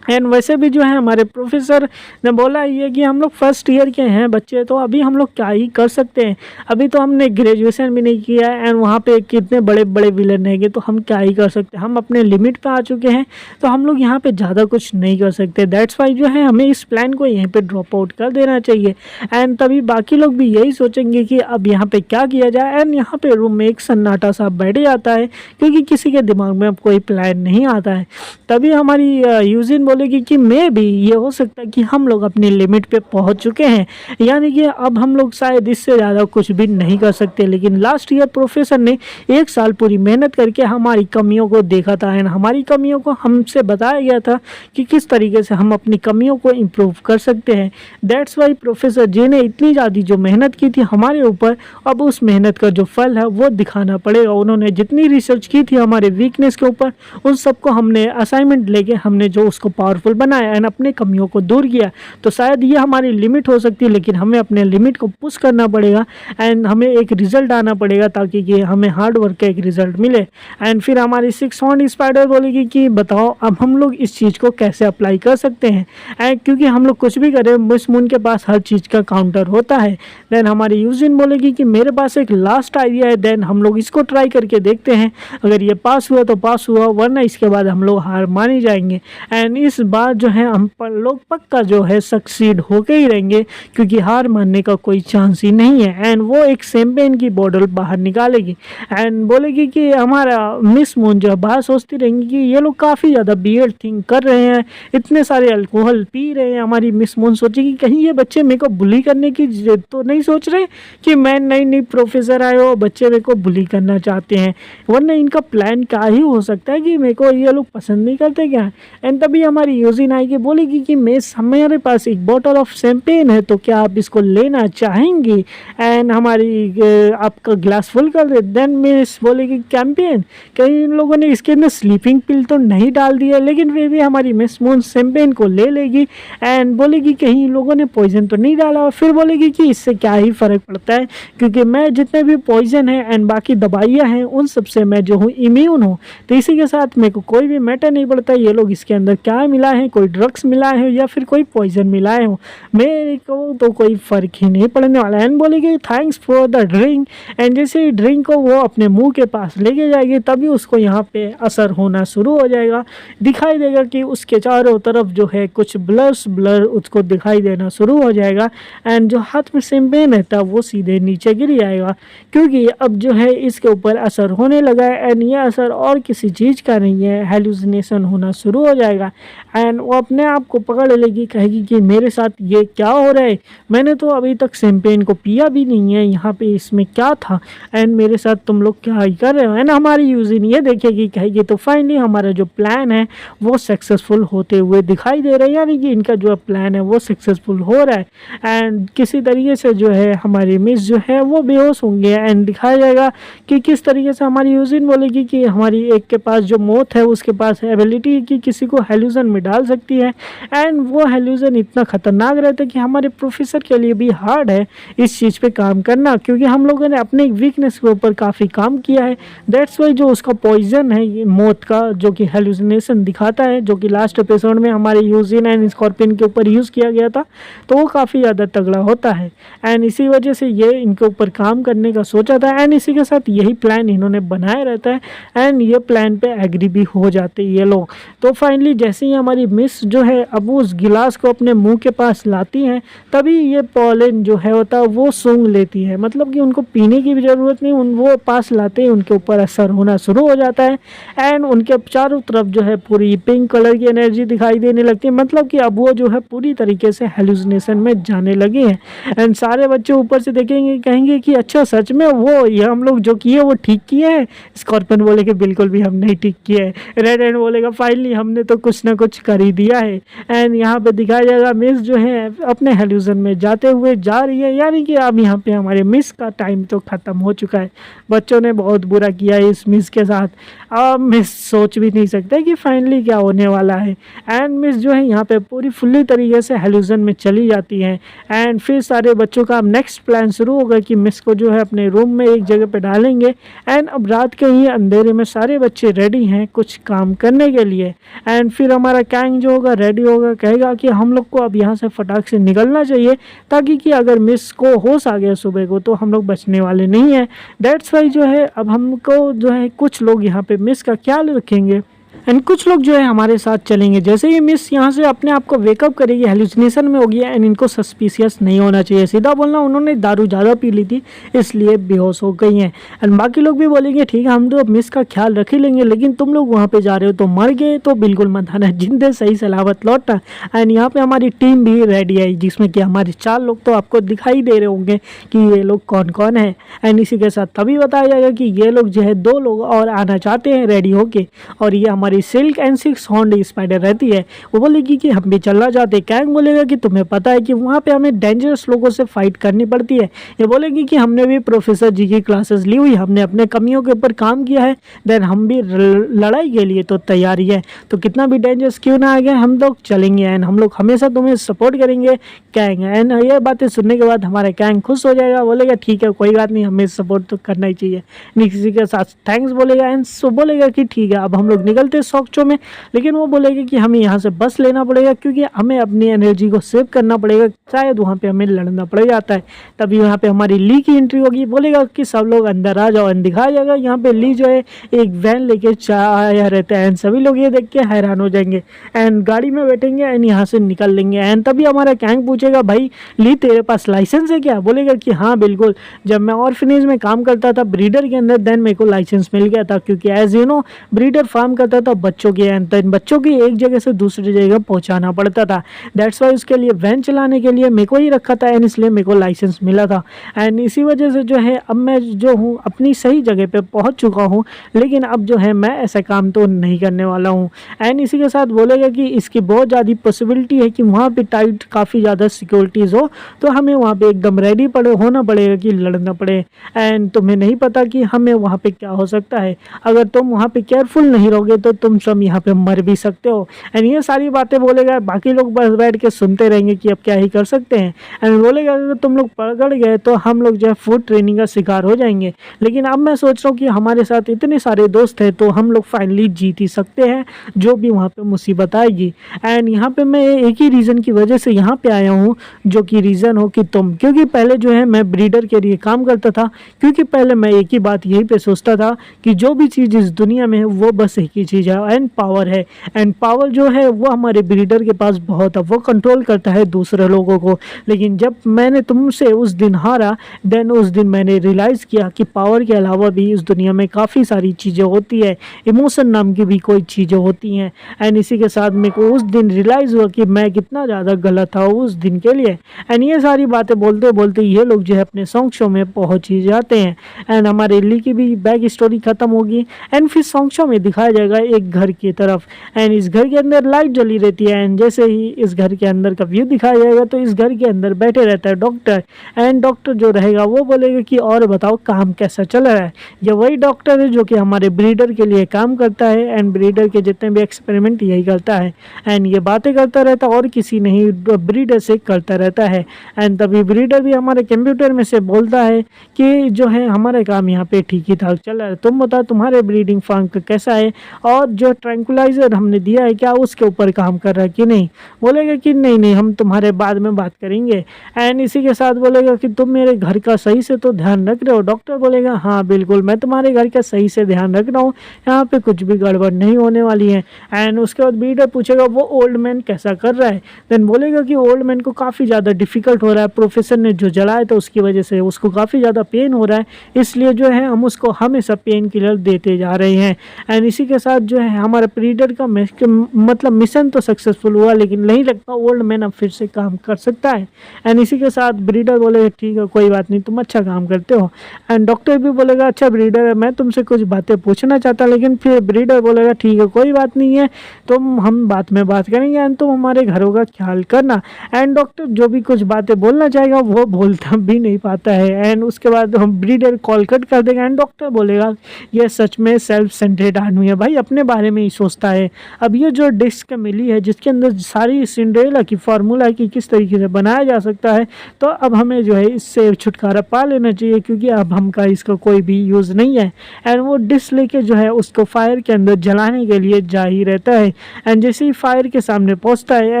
एंड वैसे भी जो है हमारे प्रोफेसर ने बोला ये कि हम लोग फर्स्ट ईयर के हैं बच्चे, तो अभी हम लोग क्या ही कर सकते हैं, अभी तो हमने ग्रेजुएशन भी नहीं किया है। एंड वहाँ पे कितने बड़े बड़े विलन रहेंगे, तो हम क्या ही कर सकते हैं, हम अपने लिमिट पे आ चुके हैं, तो हम लोग यहाँ पे ज़्यादा कुछ नहीं कर सकते। दैट्स वाई जो है हमें इस प्लान को यहीं पर ड्रॉप आउट कर देना चाहिए। एंड तभी बाकी लोग भी यही सोचेंगे कि अब यहाँ पर क्या किया जाए। एंड यहाँ पर रूम में एक सन्नाटा सा बैठ जाता है, क्योंकि किसी के दिमाग में अब कोई प्लान नहीं आता है। तभी हमारी यूजिन बोलेगी कि मैं भी ये हो सकता है कि हम लोग अपनी लिमिट पे पहुंच चुके हैं, यानी कि अब हम लोग शायद इससे ज़्यादा कुछ भी नहीं कर सकते। लेकिन लास्ट ईयर प्रोफेसर ने 1 साल पूरी मेहनत करके हमारी कमियों को देखा था, एंड हमारी कमियों को हमसे बताया गया था कि किस तरीके से हम अपनी कमियों को इम्प्रूव कर सकते हैं। दैट्स वाई प्रोफेसर जे ने इतनी ज़्यादा जो मेहनत की थी हमारे ऊपर, अब उस मेहनत का जो फल है वो दिखाना पड़ेगा। उन्होंने जितनी रिसर्च की थी हमारे वीकनेस के ऊपर, उन सबको हमने असाइनमेंट लेके हमने जो उसको पावरफुल बनाया एंड अपने कमियों को दूर किया। तो शायद ये हमारी लिमिट हो सकती है, लेकिन हमें अपने लिमिट को पुश करना पड़ेगा एंड हमें एक रिजल्ट आना पड़ेगा, ताकि ये हमें हार्ड वर्क का एक रिजल्ट मिले। एंड फिर हमारी 6 हॉर्न स्पाइडर बोलेगी कि बताओ अब हम लोग इस चीज़ को कैसे अप्लाई कर सकते हैं। एंड क्योंकि हम लोग कुछ भी करें, मिस मून के पास हर चीज़ का काउंटर होता है। देन हमारी यूजिन बोलेगी कि मेरे पास एक लास्ट आइडिया है, देन हम लोग इसको ट्राई करके देखते हैं, अगर ये पास हुआ तो पास हुआ, वरना इसके बाद हम लोग हार मानी जाएंगे। एंड इस बार जो है हम लोग पक्का जो है सक्सीड होके ही रहेंगे, क्योंकि हार मानने का कोई चांस ही नहीं है। एंड वो एक शैंपेन की बॉटल बाहर निकालेगी एंड बोलेगी कि हमारा मिस मून जो है बाहर सोचती रहेंगी कि ये लोग काफ़ी ज़्यादा वियर्ड थिंग कर रहे हैं, इतने सारे अल्कोहल पी रहे हैं। हमारी मिस मून सोचेगी कहीं ये बच्चे मेरे को बुली करने की तो नहीं सोच रहे कि मैं नई प्रोफेसर आए हो, बच्चे मेरे को बुली करना चाहते हैं, वरना इनका प्लान क्या ही हो सकता है कि मेरे को ये लोग पसंद नहीं करते क्या। एंड तभी हमारी यूजिन आएगी, बोलेगी कि मेरे पास एक बॉटल ऑफ शैंपेन है, तो क्या आप इसको लेना चाहेंगी। एंड हमारी आपका ग्लास फुल कर दे। देन मिस बोलेगी कैंपेन, कहीं इन लोगों ने इसके अंदर स्लीपिंग पिल तो नहीं डाल दिया, लेकिन फिर भी हमारी मिस मून शैंपेन को ले लेगी एंड बोलेगी कहीं इन लोगों ने पॉइजन तो नहीं डाला। फिर बोलेगी कि इससे क्या ही फ़र्क पड़ता है, क्योंकि मैं जितने भी पॉइजन है एंड बाकी दवाइयाँ हैं उन सबसे मैं जो हूँ इम्यून हूँ, तो इसी के साथ मेरे को कोई भी मैटर नहीं पड़ता ये लोग इसके अंदर क्या मिला है, कोई ड्रग्स मिला है या फिर कोई पॉइजन मिलाए हो, मेरे को तो कोई फ़र्क ही नहीं पड़ने वाला है। एंड बोलेगी thanks for the drink. And जैसे ही ड्रिंक को वो अपने मुंह के पास लेके जाएगी, तभी उसको यहाँ पे असर होना शुरू हो जाएगा। दिखाई देगा कि उसके चारों तरफ जो है कुछ ब्लर उसको दिखाई देना शुरू हो जाएगा। एंड जो हाथ में शैंपेन रहता है वो सीधे नीचे गिर जाएगा, क्योंकि अब जो है इसके ऊपर असर होने लगा है। एंड ये असर और किसी चीज़ का नहीं है, हेलुसिनेशन होना शुरू हो जाएगा। एंड वो अपने आप को पकड़ लेगी, कहेगी कि मेरे साथ ये क्या हो रहा है, मैंने तो अभी तक शैंपेन को पिया भी नहीं है, यहाँ पे इसमें क्या था एंड मेरे साथ तुम लोग क्या ही कर रहे हो। एंड हमारी यूजिन ये देखेगी, कहेगी तो फाइनली हमारा जो प्लान है वो सक्सेसफुल होते हुए दिखाई दे रहा है, यानी कि इनका जो प्लान है वो सक्सेसफुल हो रहा है। एंड किसी तरीके से जो है हमारी मिस जो है वो बेहोश होंगे एंड दिखाया जाएगा कि किस तरीके से हमारी यूजिन बोलेगी कि हमारी एक के पास जो मौत है उसके पास एबिलिटी कि किसी को हेलुजन में डाल सकती है। एंड वो हेल्यूजन इतना ख़तरनाक रहता है कि हमारे प्रोफेसर के लिए भी हार्ड है इस चीज़ पे काम करना, क्योंकि हम लोगों ने अपने वीकनेस के ऊपर काफ़ी काम किया है। दैट्स वाई जो उसका पॉइजन है ये मौत का, जो कि हेलुसिनेशन दिखाता है, जो कि लास्ट एपिसोड में हमारे यूजिन एंड स्कॉर्पियन के ऊपर यूज़ किया गया था, तो वो काफ़ी ज़्यादा तगड़ा होता है। एंड इसी वजह से ये इनके ऊपर काम करने का सोचा था एंड इसी के साथ यही प्लान इन्होंने बनाया रहता है एंड ये प्लान पे एग्री भी हो जाते हैं ये लोग। तो फाइनली जैसे ही हमारी मिस जो है अब उस गिलास को अपने मुंह के पास लाती हैं, तभी ये पॉलन जो है होता है वो सूंघ लेती है, मतलब कि उनको पीने की भी ज़रूरत नहीं, उन वो पास लाते ही उनके ऊपर असर होना शुरू हो जाता है एंड उनके चारों तरफ जो है पूरी पिंक कलर की एनर्जी दिखाई देने लगती है, मतलब कि अब वो जो है पूरी तरीके से हेलुसिनेशन में जाने लगे हैं। एंड सारे बच्चे ऊपर से देखेंगे, कहेंगे कि अच्छा सच में वो ये हम लोग जो किए वो ठीक किए हैं। स्कॉर्पियन बोलेगा बिल्कुल भी हम नहीं ठीक किए हैं। रेड एंड बोलेगा फाइनली हमने तो कुछ ना कुछ कर ही दिया है। एंड यहाँ पे दिखाया जाएगा मिस जो है अपने हेल्यूजन में जाते हुए जा रही है, यानी कि अब यहाँ पे हमारे मिस का टाइम तो ख़त्म हो चुका है। बच्चों ने बहुत बुरा किया है इस मिस के साथ। अब मिस सोच भी नहीं सकते कि फाइनली क्या होने वाला है। एंड मिस जो है यहाँ पे पूरी फुल्ली तरीके से हेल्यूजन में चली जाती है एंड फिर सारे बच्चों का अब नेक्स्ट प्लान शुरू होगा कि मिस को जो है अपने रूम में एक जगह पे डालेंगे। एंड अब रात के ही अंधेरे में सारे बच्चे रेडी हैं कुछ काम करने के लिए। एंड फिर हमारा कैंग जो होगा रेडी होगा, कहेगा कि हम लोग को अब यहाँ से फटाक से निकलना चाहिए, ताकि कि अगर मिस को होश आ गया सुबह को तो हम लोग बचने वाले नहीं हैं। दैट्स वाई जो है अब हमको जो है कुछ लोग यहाँ पे मिस का ख्याल रखेंगे एंड कुछ लोग जो है हमारे साथ चलेंगे। जैसे ही मिस यहाँ से अपने आप को वेकअप करेगी, हेलुसिनेशन में होगी एंड इनको सस्पिशियस नहीं होना चाहिए, सीधा बोलना उन्होंने दारू ज़्यादा पी ली थी इसलिए बेहोश हो गई हैं। एंड बाकी लोग भी बोलेंगे ठीक है हम तो मिस का ख्याल रख ही लेंगे, लेकिन तुम लोग वहाँ पे जा रहे हो तो मर गए तो बिल्कुल मत आना, जिंदे सही सलामत लौटना। एंड यहाँ पे हमारी टीम भी रेडी है, जिसमें कि हमारे 4 लोग तो आपको दिखाई दे रहे होंगे कि ये लोग कौन कौन है। एंड इसी के साथ तभी बताया जाएगा कि ये लोग जो है 2 लोग और आना चाहते हैं रेडी होके, और ये हमारी सिल्क एंड 6 हॉर्न्ड स्पाइडर रहती है। वो बोलेगी कि हम भी चलना चाहते। कैंग बोलेगा कि तुम्हें पता है कि वहाँ पे हमें डेंजरस लोगों से फाइट करनी पड़ती है। ये बोलेगी कि हमने भी प्रोफेसर जी की क्लासेस ली हुई, हमने अपने कमियों के ऊपर काम किया है, देन हम भी लड़ाई के लिए तो तैयारी है, तो कितना भी डेंजरस क्यों ना आ गए हम लोग चलेंगे एंड हम लोग हमेशा तुम्हें सपोर्ट करेंगे कैंग। एंड ये बातें सुनने के बाद हमारा कैंग खुश हो जाएगा, बोलेगा ठीक है कोई बात नहीं, हमें सपोर्ट तो करना ही चाहिए। किसी के साथ थैंक्स बोलेगा एंड सो बोलेगा कि ठीक है अब हम लोग निकलते शौकचों में, लेकिन वो बोलेगा कि हमें यहाँ से बस लेना पड़ेगा क्योंकि हमें अपनी एनर्जी को सेव करना पड़ेगा, शायद वहाँ पे हमें लड़ना पड़ जाता है। तभी यहाँ पे हमारी ली की एंट्री होगी, बोलेगा कि सब लोग अंदर आ जाओ एंड दिखाया जाएगा यहाँ पे ली जो है एक वैन लेके आया रहता है एंड सभी लोग ये देख के हैरान हो जाएंगे एंड गाड़ी में बैठेंगे एंड यहाँ से निकल लेंगे। एंड तभी हमारा कैंग पूछेगा भाई ली तेरे पास लाइसेंस है क्या? बोलेगा कि हाँ बिल्कुल, जब मैं ऑर्फनेज में काम करता था ब्रीडर के अंदर देन मेरे को लाइसेंस मिल गया था, क्योंकि as you know breeder farm करता था बच्चों के एंड बच्चों की एक जगह से दूसरी जगह पहुंचाना पड़ता था। दैट्स वाई उसके लिए वैन चलाने के लिए मेरे को ही रखा था एंड इसलिए मेरे को लाइसेंस मिला था। एंड इसी वजह से जो है अब मैं जो हूँ अपनी सही जगह पे पहुंच चुका हूँ, लेकिन अब जो है मैं ऐसा काम तो नहीं करने वाला हूँ। एंड इसी के साथ बोलेगा कि इसकी बहुत ज़्यादा पॉसिबिलिटी है कि वहाँ पे टाइट काफ़ी ज़्यादा सिक्योरिटीज़ हो, तो हमें वहाँ पे एकदम रेडी होना पड़ेगा कि लड़ना पड़े। एंड तुम्हें नहीं पता कि हमें वहाँ पे क्या हो सकता है, अगर तुम वहाँ पे केयरफुल नहीं रहोगे तो तुम सब यहाँ पे मर भी सकते हो। एंड ये सारी बातें बोलेगा, बाकी लोग बस बैठ के सुनते रहेंगे कि अब क्या ही कर सकते हैं। एंड बोलेगा अगर तुम लोग पकड़ गए तो हम लोग जो है फूड ट्रेनिंग का शिकार हो जाएंगे, लेकिन अब मैं सोच रहा हूँ कि हमारे साथ इतने सारे दोस्त हैं तो हम लोग फाइनली जीत ही सकते हैं जो भी वहाँ पे मुसीबत आएगी। एंड यहाँ पे मैं एक ही रीज़न की वजह से यहाँ पे आया हूँ, जो कि रीज़न हो कि तुम, क्योंकि पहले जो है मैं ब्रीडर के लिए काम करता था, क्योंकि पहले मैं एक ही बात यहीं पे सोचता था कि जो भी चीज़ इस दुनिया में है वो बस एक ही चीज़ है एंड पावर है। एंड पावर जो है वो हमारे ब्रीडर के पास बहुत है, वो कंट्रोल करता है दूसरे लोगों को। लेकिन जब मैंने तुमसे उस दिन हारा देन उस दिन मैंने रियलाइज़ किया कि पावर के अलावा भी इस दुनिया में काफ़ी सारी चीज़ें होती है, इमोशन नाम की भी कोई चीज़ें होती हैं। एंड इसी के साथ मेरे को उस दिन रियलाइज़ हुआ कि मैं कितना ज़्यादा गलत था उस दिन के लिए। एंड ये सारी बातें बोलते बोलते ये लोग जो है अपने सॉन्ग शो में पहुँच ही जाते हैं। एंड हमारे ली की भी बैक स्टोरी ख़त्म होगी एंड फिर सॉन्ग शो में दिखाया जाएगा एक घर की तरफ। एंड इस घर के अंदर लाइट जली रहती है। एंड जैसे ही इस घर के अंदर का व्यू दिखाया जाएगा तो इस घर के अंदर बैठे रहता है डॉक्टर। एंड डॉक्टर जो रहेगा वो बोलेगा कि और बताओ काम कैसा चल रहा है। ये वही डॉक्टर है जो कि हमारे ब्रीडर के लिए काम करता है। एंड ब्रीडर के जितने भी एक्सपेरिमेंट यही करता है। एंड ये बातें करता रहता और किसी नहीं ब्रीडर से करता रहता है। एंड तभी ब्रीडर भी हमारे कंप्यूटर में से बोलता है कि जो है हमारा काम यहाँ पे ठीक ही ठाक चल रहा है, तुम बताओ तुम्हारे ब्रीडिंग फार्म का कैसा है और जो ट्रैंकुलाइजर हमने दिया है क्या उसके ऊपर काम कर रहा है कि नहीं। बोलेगा कि नहीं नहीं हम तुम्हारे बाद में बात करेंगे। एंड इसी के साथ बोलेगा कि तुम मेरे घर का सही से तो ध्यान रख रहे हो। डॉक्टर बोलेगा हाँ बिल्कुल मैं तुम्हारे घर का सही से ध्यान रख रहा हूँ, यहाँ पे कुछ भी गड़बड़ नहीं होने वाली है। एंड उसके बाद ब्रीडर पूछेगा वो ओल्ड मैन कैसा कर रहा है। देन बोलेगा कि ओल्ड मैन को काफ़ी ज़्यादा डिफिकल्ट हो रहा है, प्रोफेसर ने जो जलाया था उसकी वजह से उसको काफ़ी ज़्यादा पेन हो रहा है, इसलिए जो है हम उसको हमेशा पेन किलर देते जा रहे हैं। एंड इसी के साथ जो है हमारा ब्रीडर का मतलब मिशन तो सक्सेसफुल हुआ, लेकिन नहीं लगता ओल्ड मैन अब फिर से काम कर सकता है। एंड इसी के साथ ब्रीडर बोलेगा ठीक है कोई बात नहीं तुम अच्छा काम करते हो। एंड डॉक्टर भी बोलेगा अच्छा ब्रीडर मैं तुमसे कुछ बातें पूछना चाहता, लेकिन फिर ब्रीडर बोलेगा ठीक है कोई बात नहीं है तुम हम बाद में बात करेंगे एंड तुम हमारे घरों का ख्याल करना। एंड डॉक्टर जो भी कुछ बातें बोलना चाहेगा वो बोलता भी नहीं पाता है। एंड उसके बाद हम ब्रीडर कॉल कट कर देगा। एंड डॉक्टर बोलेगा ये सच में सेल्फ सेंटर्ड आदमी है भाई, अपने बारे में ही सोचता है। अब ये जो डिस्क मिली है जिसके अंदर सारी सिंड्रेला की फार्मूला है कि किस तरीके से बनाया जा सकता है, तो अब हमें जो है इससे छुटकारा पा लेना चाहिए क्योंकि अब हमका इसका कोई भी यूज़ नहीं है। एंड वो डिस्क लेके जो है उसको फायर के अंदर जलाने के लिए जा ही रहता है। एंड जैसे ही फायर के सामने पहुंचता है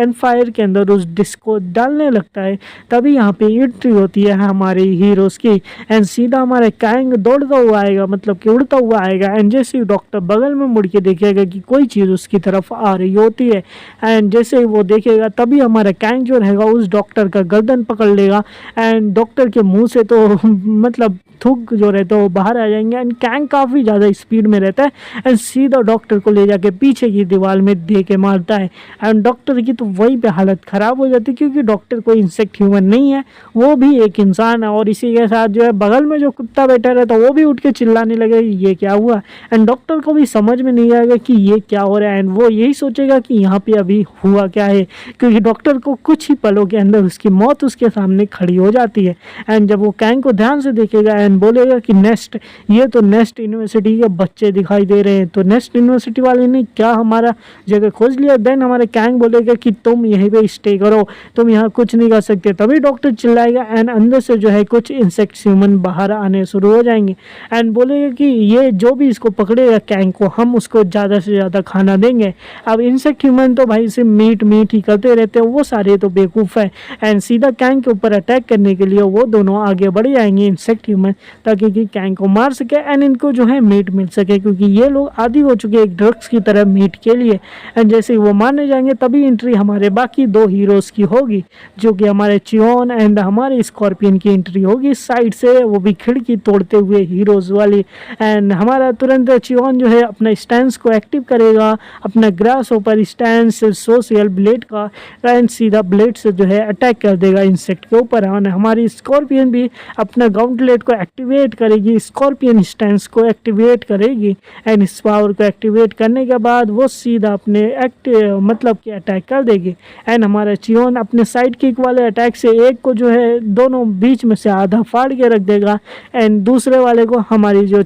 एंड फायर के अंदर उस डिस्क को डालने लगता है, तभी यहाँ पे एंट्री होती है हमारे हीरोज़ की। एंड सीधा हमारा कैंग दौड़ता हुआ आएगा, मतलब कि उड़ता हुआ आएगा। एंड जैसे ही डॉक्टर बगल में मुड़ के देखेगा कि कोई चीज़ उसकी तरफ आ रही होती है, एंड जैसे ही वो देखेगा तभी हमारा कैंग जो रहेगा उस डॉक्टर का गर्दन पकड़ लेगा। एंड डॉक्टर के मुंह से तो मतलब थूक जो रहता है वो बाहर आ जाएंगे। एंड कैंग काफ़ी ज़्यादा स्पीड में रहता है एंड सीधा डॉक्टर को ले जाके पीछे की दीवार में दे के मारता है। एंड डॉक्टर की तो वहीं पे हालत ख़राब हो जाती है क्योंकि डॉक्टर कोई इंसेक्ट ह्यूमन नहीं है, वो भी एक इंसान है। और इसी के साथ जो है बगल में जो कुत्ता बैठा रहता है वो भी उठ के चिल्लाने लगे ये क्या हुआ। एंड डॉक्टर को भी समझ में नहीं आएगा कि ये क्या हो रहा है। एंड वो यही सोचेगा कि यहाँ पे अभी हुआ क्या है, क्योंकि डॉक्टर को कुछ ही पलों के अंदर उसकी मौत उसके सामने खड़ी हो जाती है। एंड जब वो कैंग को ध्यान से देखेगा एंड बोलेगा कि नेस्ट, ये तो नेस्ट यूनिवर्सिटी के बच्चे दिखाई दे रहे हैं, तो नेस्ट यूनिवर्सिटी वाले ने क्या हमारा जगह खोज लिया। देन हमारे कैंग बोलेगा कि तुम यहीं पे स्टे करो, तुम यहाँ कुछ नहीं कर सकते। तभी डॉक्टर चिल्लाएगा एंड अंदर से जो है कुछ इंसेक्ट्स ह्यूमन बाहर आने शुरू हो जाएंगे। एंड बोलेगा कि ये जो भी इसको पकड़ेगा कैंग को हम उसको ज़्यादा से ज़्यादा खाना देंगे। अब इंसेक्ट ह्यूमन तो भाई सिर्फ मीट मीट ही करते रहते हैं, वो सारे तो बेवकूफ़ है। एंड सीधा कैंग के ऊपर अटैक करने के लिए वो दोनों आगे बढ़ जाएंगे इंसेक्ट ह्यूमन, ताकि कि कैंग को मार सके एंड इनको जो है मीट मिल सके, क्योंकि ये लोग आदी हो चुके एक ड्रग्स की तरह मीट के लिए। एंड जैसे ही वो मारने जाएंगे तभी एंट्री हमारे बाकी दो हीरोज़ की होगी, जो कि हमारे चियोन एंड हमारे स्कॉर्पियन की एंट्री होगी साइड से, वो भी खिड़की तोड़ते हुए हीरोज़ वाली। एंड हमारा तुरंत चियोन जो है अपना स्टैंस को एक्टिव करेगा, अपना ग्रास ऊपर स्टैंस सोशल ब्लेड का, एंड सीधा ब्लेड से जो है अटैक कर देगा इंसेक्ट के ऊपर। हमारी स्कॉर्पियन भी अपना गाउंटलेट को एक्टिवेट करेगी, स्कॉर्पियन स्टैंस को एक्टिवेट करेगी। एंड इस पावर को एक्टिवेट करने के बाद वो सीधा अपने मतलब कि अटैक कर देगी। एंड हमारा चियोन अपने साइड किक वाले अटैक से एक को जो है दोनों बीच में से आधा फाड़ के रख देगा एंड दूसरे वाले को हमारी जो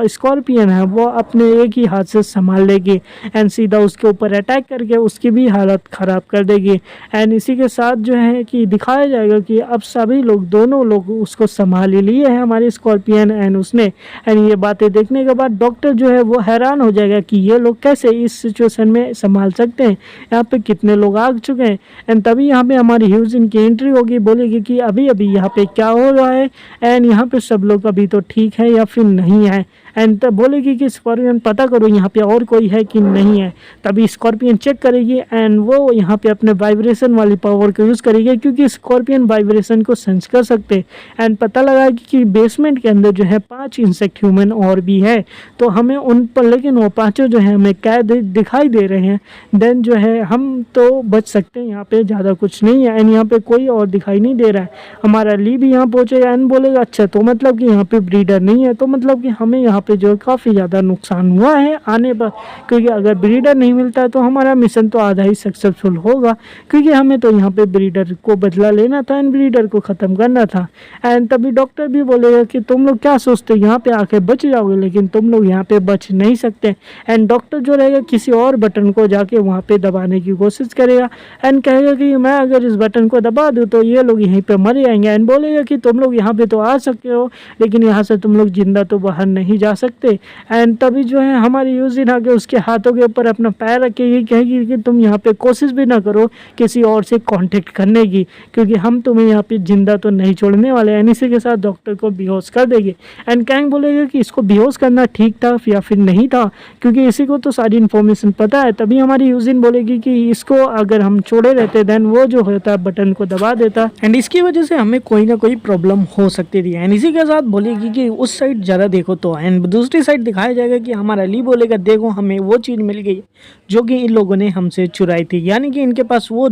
स्कॉर्पियन है वो अपने एक ही हाथ से संभाल लेगी एंड सीधा उसके ऊपर अटैक करके उसकी भी हालत ख़राब कर देगी। एंड इसी के साथ जो है कि दिखाया जाएगा कि अब सभी लोग दोनों लोग उसको संभाल ही लिए हैं हमारी स्कॉर्पियन एंड उसने। एंड ये बातें देखने के बाद डॉक्टर जो है वो हैरान हो जाएगा कि ये लोग कैसे इस सिचुएशन में संभाल सकते हैं, यहाँ पे कितने लोग आ चुके हैं। एंड तभी यहाँ पे हमारी ह्यूजिन की एंट्री होगी, बोलेगी कि अभी अभी यहाँ पे क्या हो रहा है एंड यहाँ पे सब लोग अभी तो ठीक है या फिर नहीं है। एंड तब बोलेगी कि स्कॉर्पियन पता करो यहाँ पे और कोई है कि नहीं है। तभी स्कॉर्पियन चेक करेगी एंड वो यहाँ पे अपने वाइब्रेशन वाली पावर को यूज़ करेगी, क्योंकि स्कॉर्पियन वाइब्रेशन को सेंस कर सकते। एंड पता लगा कि बेसमेंट के अंदर जो है 5 इंसेक्ट ह्यूमन और भी है, तो हमें उन पर, लेकिन वो पाँचों जो है हमें कैद दिखाई दे रहे हैं। देन जो है हम तो बच सकते हैं, यहाँ पे ज़्यादा कुछ नहीं है। एंड यहाँ पे कोई और दिखाई नहीं दे रहा है। हमारा ली भी यहाँ पहुँचेगा एंड बोलेगा अच्छा तो मतलब कि यहाँ पे ब्रीडर नहीं है, तो मतलब कि हमें यहाँ पे जो काफ़ी ज़्यादा नुकसान हुआ है आने पर, क्योंकि अगर ब्रीडर नहीं मिलता है तो हमारा मिशन तो आधा ही सक्सेसफुल होगा, क्योंकि हमें तो यहाँ पे ब्रीडर को बदला लेना था एंड ब्रीडर को ख़त्म करना था। एंड तभी डॉक्टर भी बोलेगा कि तुम लोग क्या सोचते हो यहाँ पे आके बच जाओगे, लेकिन तुम लोग यहाँ पे बच नहीं सकते। एंड डॉक्टर जो रहेगा किसी और बटन को जाके वहाँ पे दबाने की कोशिश करेगा एंड कहेगा कि मैं अगर इस बटन को दबा दूँ तो ये लोग यहीं पे मर जाएंगे। एंड बोलेगा कि तुम लोग यहाँ पे तो आ सकते हो, लेकिन यहाँ से तुम लोग जिंदा तो बाहर नहीं जा सकते। एंड तभी जो है हमारी यूजिन आके उसके हाथों के ऊपर अपना पैर रख के ये कहेगी कि तुम यहाँ पे कोशिश भी ना करो किसी और से कांटेक्ट करने की, क्योंकि हम तुम्हें यहाँ पे जिंदा तो नहीं छोड़ने वाले हैं। इसी के साथ डॉक्टर को बेहोश कर देंगे। एंड कैंग बोलेगा कि इसको बेहोश करना ठीक था या फिर नहीं था, क्योंकि इसी को तो सारी इन्फॉर्मेशन पता है। तभी हमारी यूजिन बोलेगी कि इसको अगर हम छोड़े रहते देन वो जो होता है बटन को दबा देता एंड इसकी वजह से हमें कोई ना कोई प्रॉब्लम हो सकती थी। एंड इसी के साथ बोलेगी कि उस साइड ज़रा देखो तो, एंड दूसरी साइड दिखाया जाएगा कि हमारा ली बोलेगा देखो हमें वो चीज़ मिल गई जो कि इन लोगों ने हमसे चुराई थी, यानी कि इनके पास वो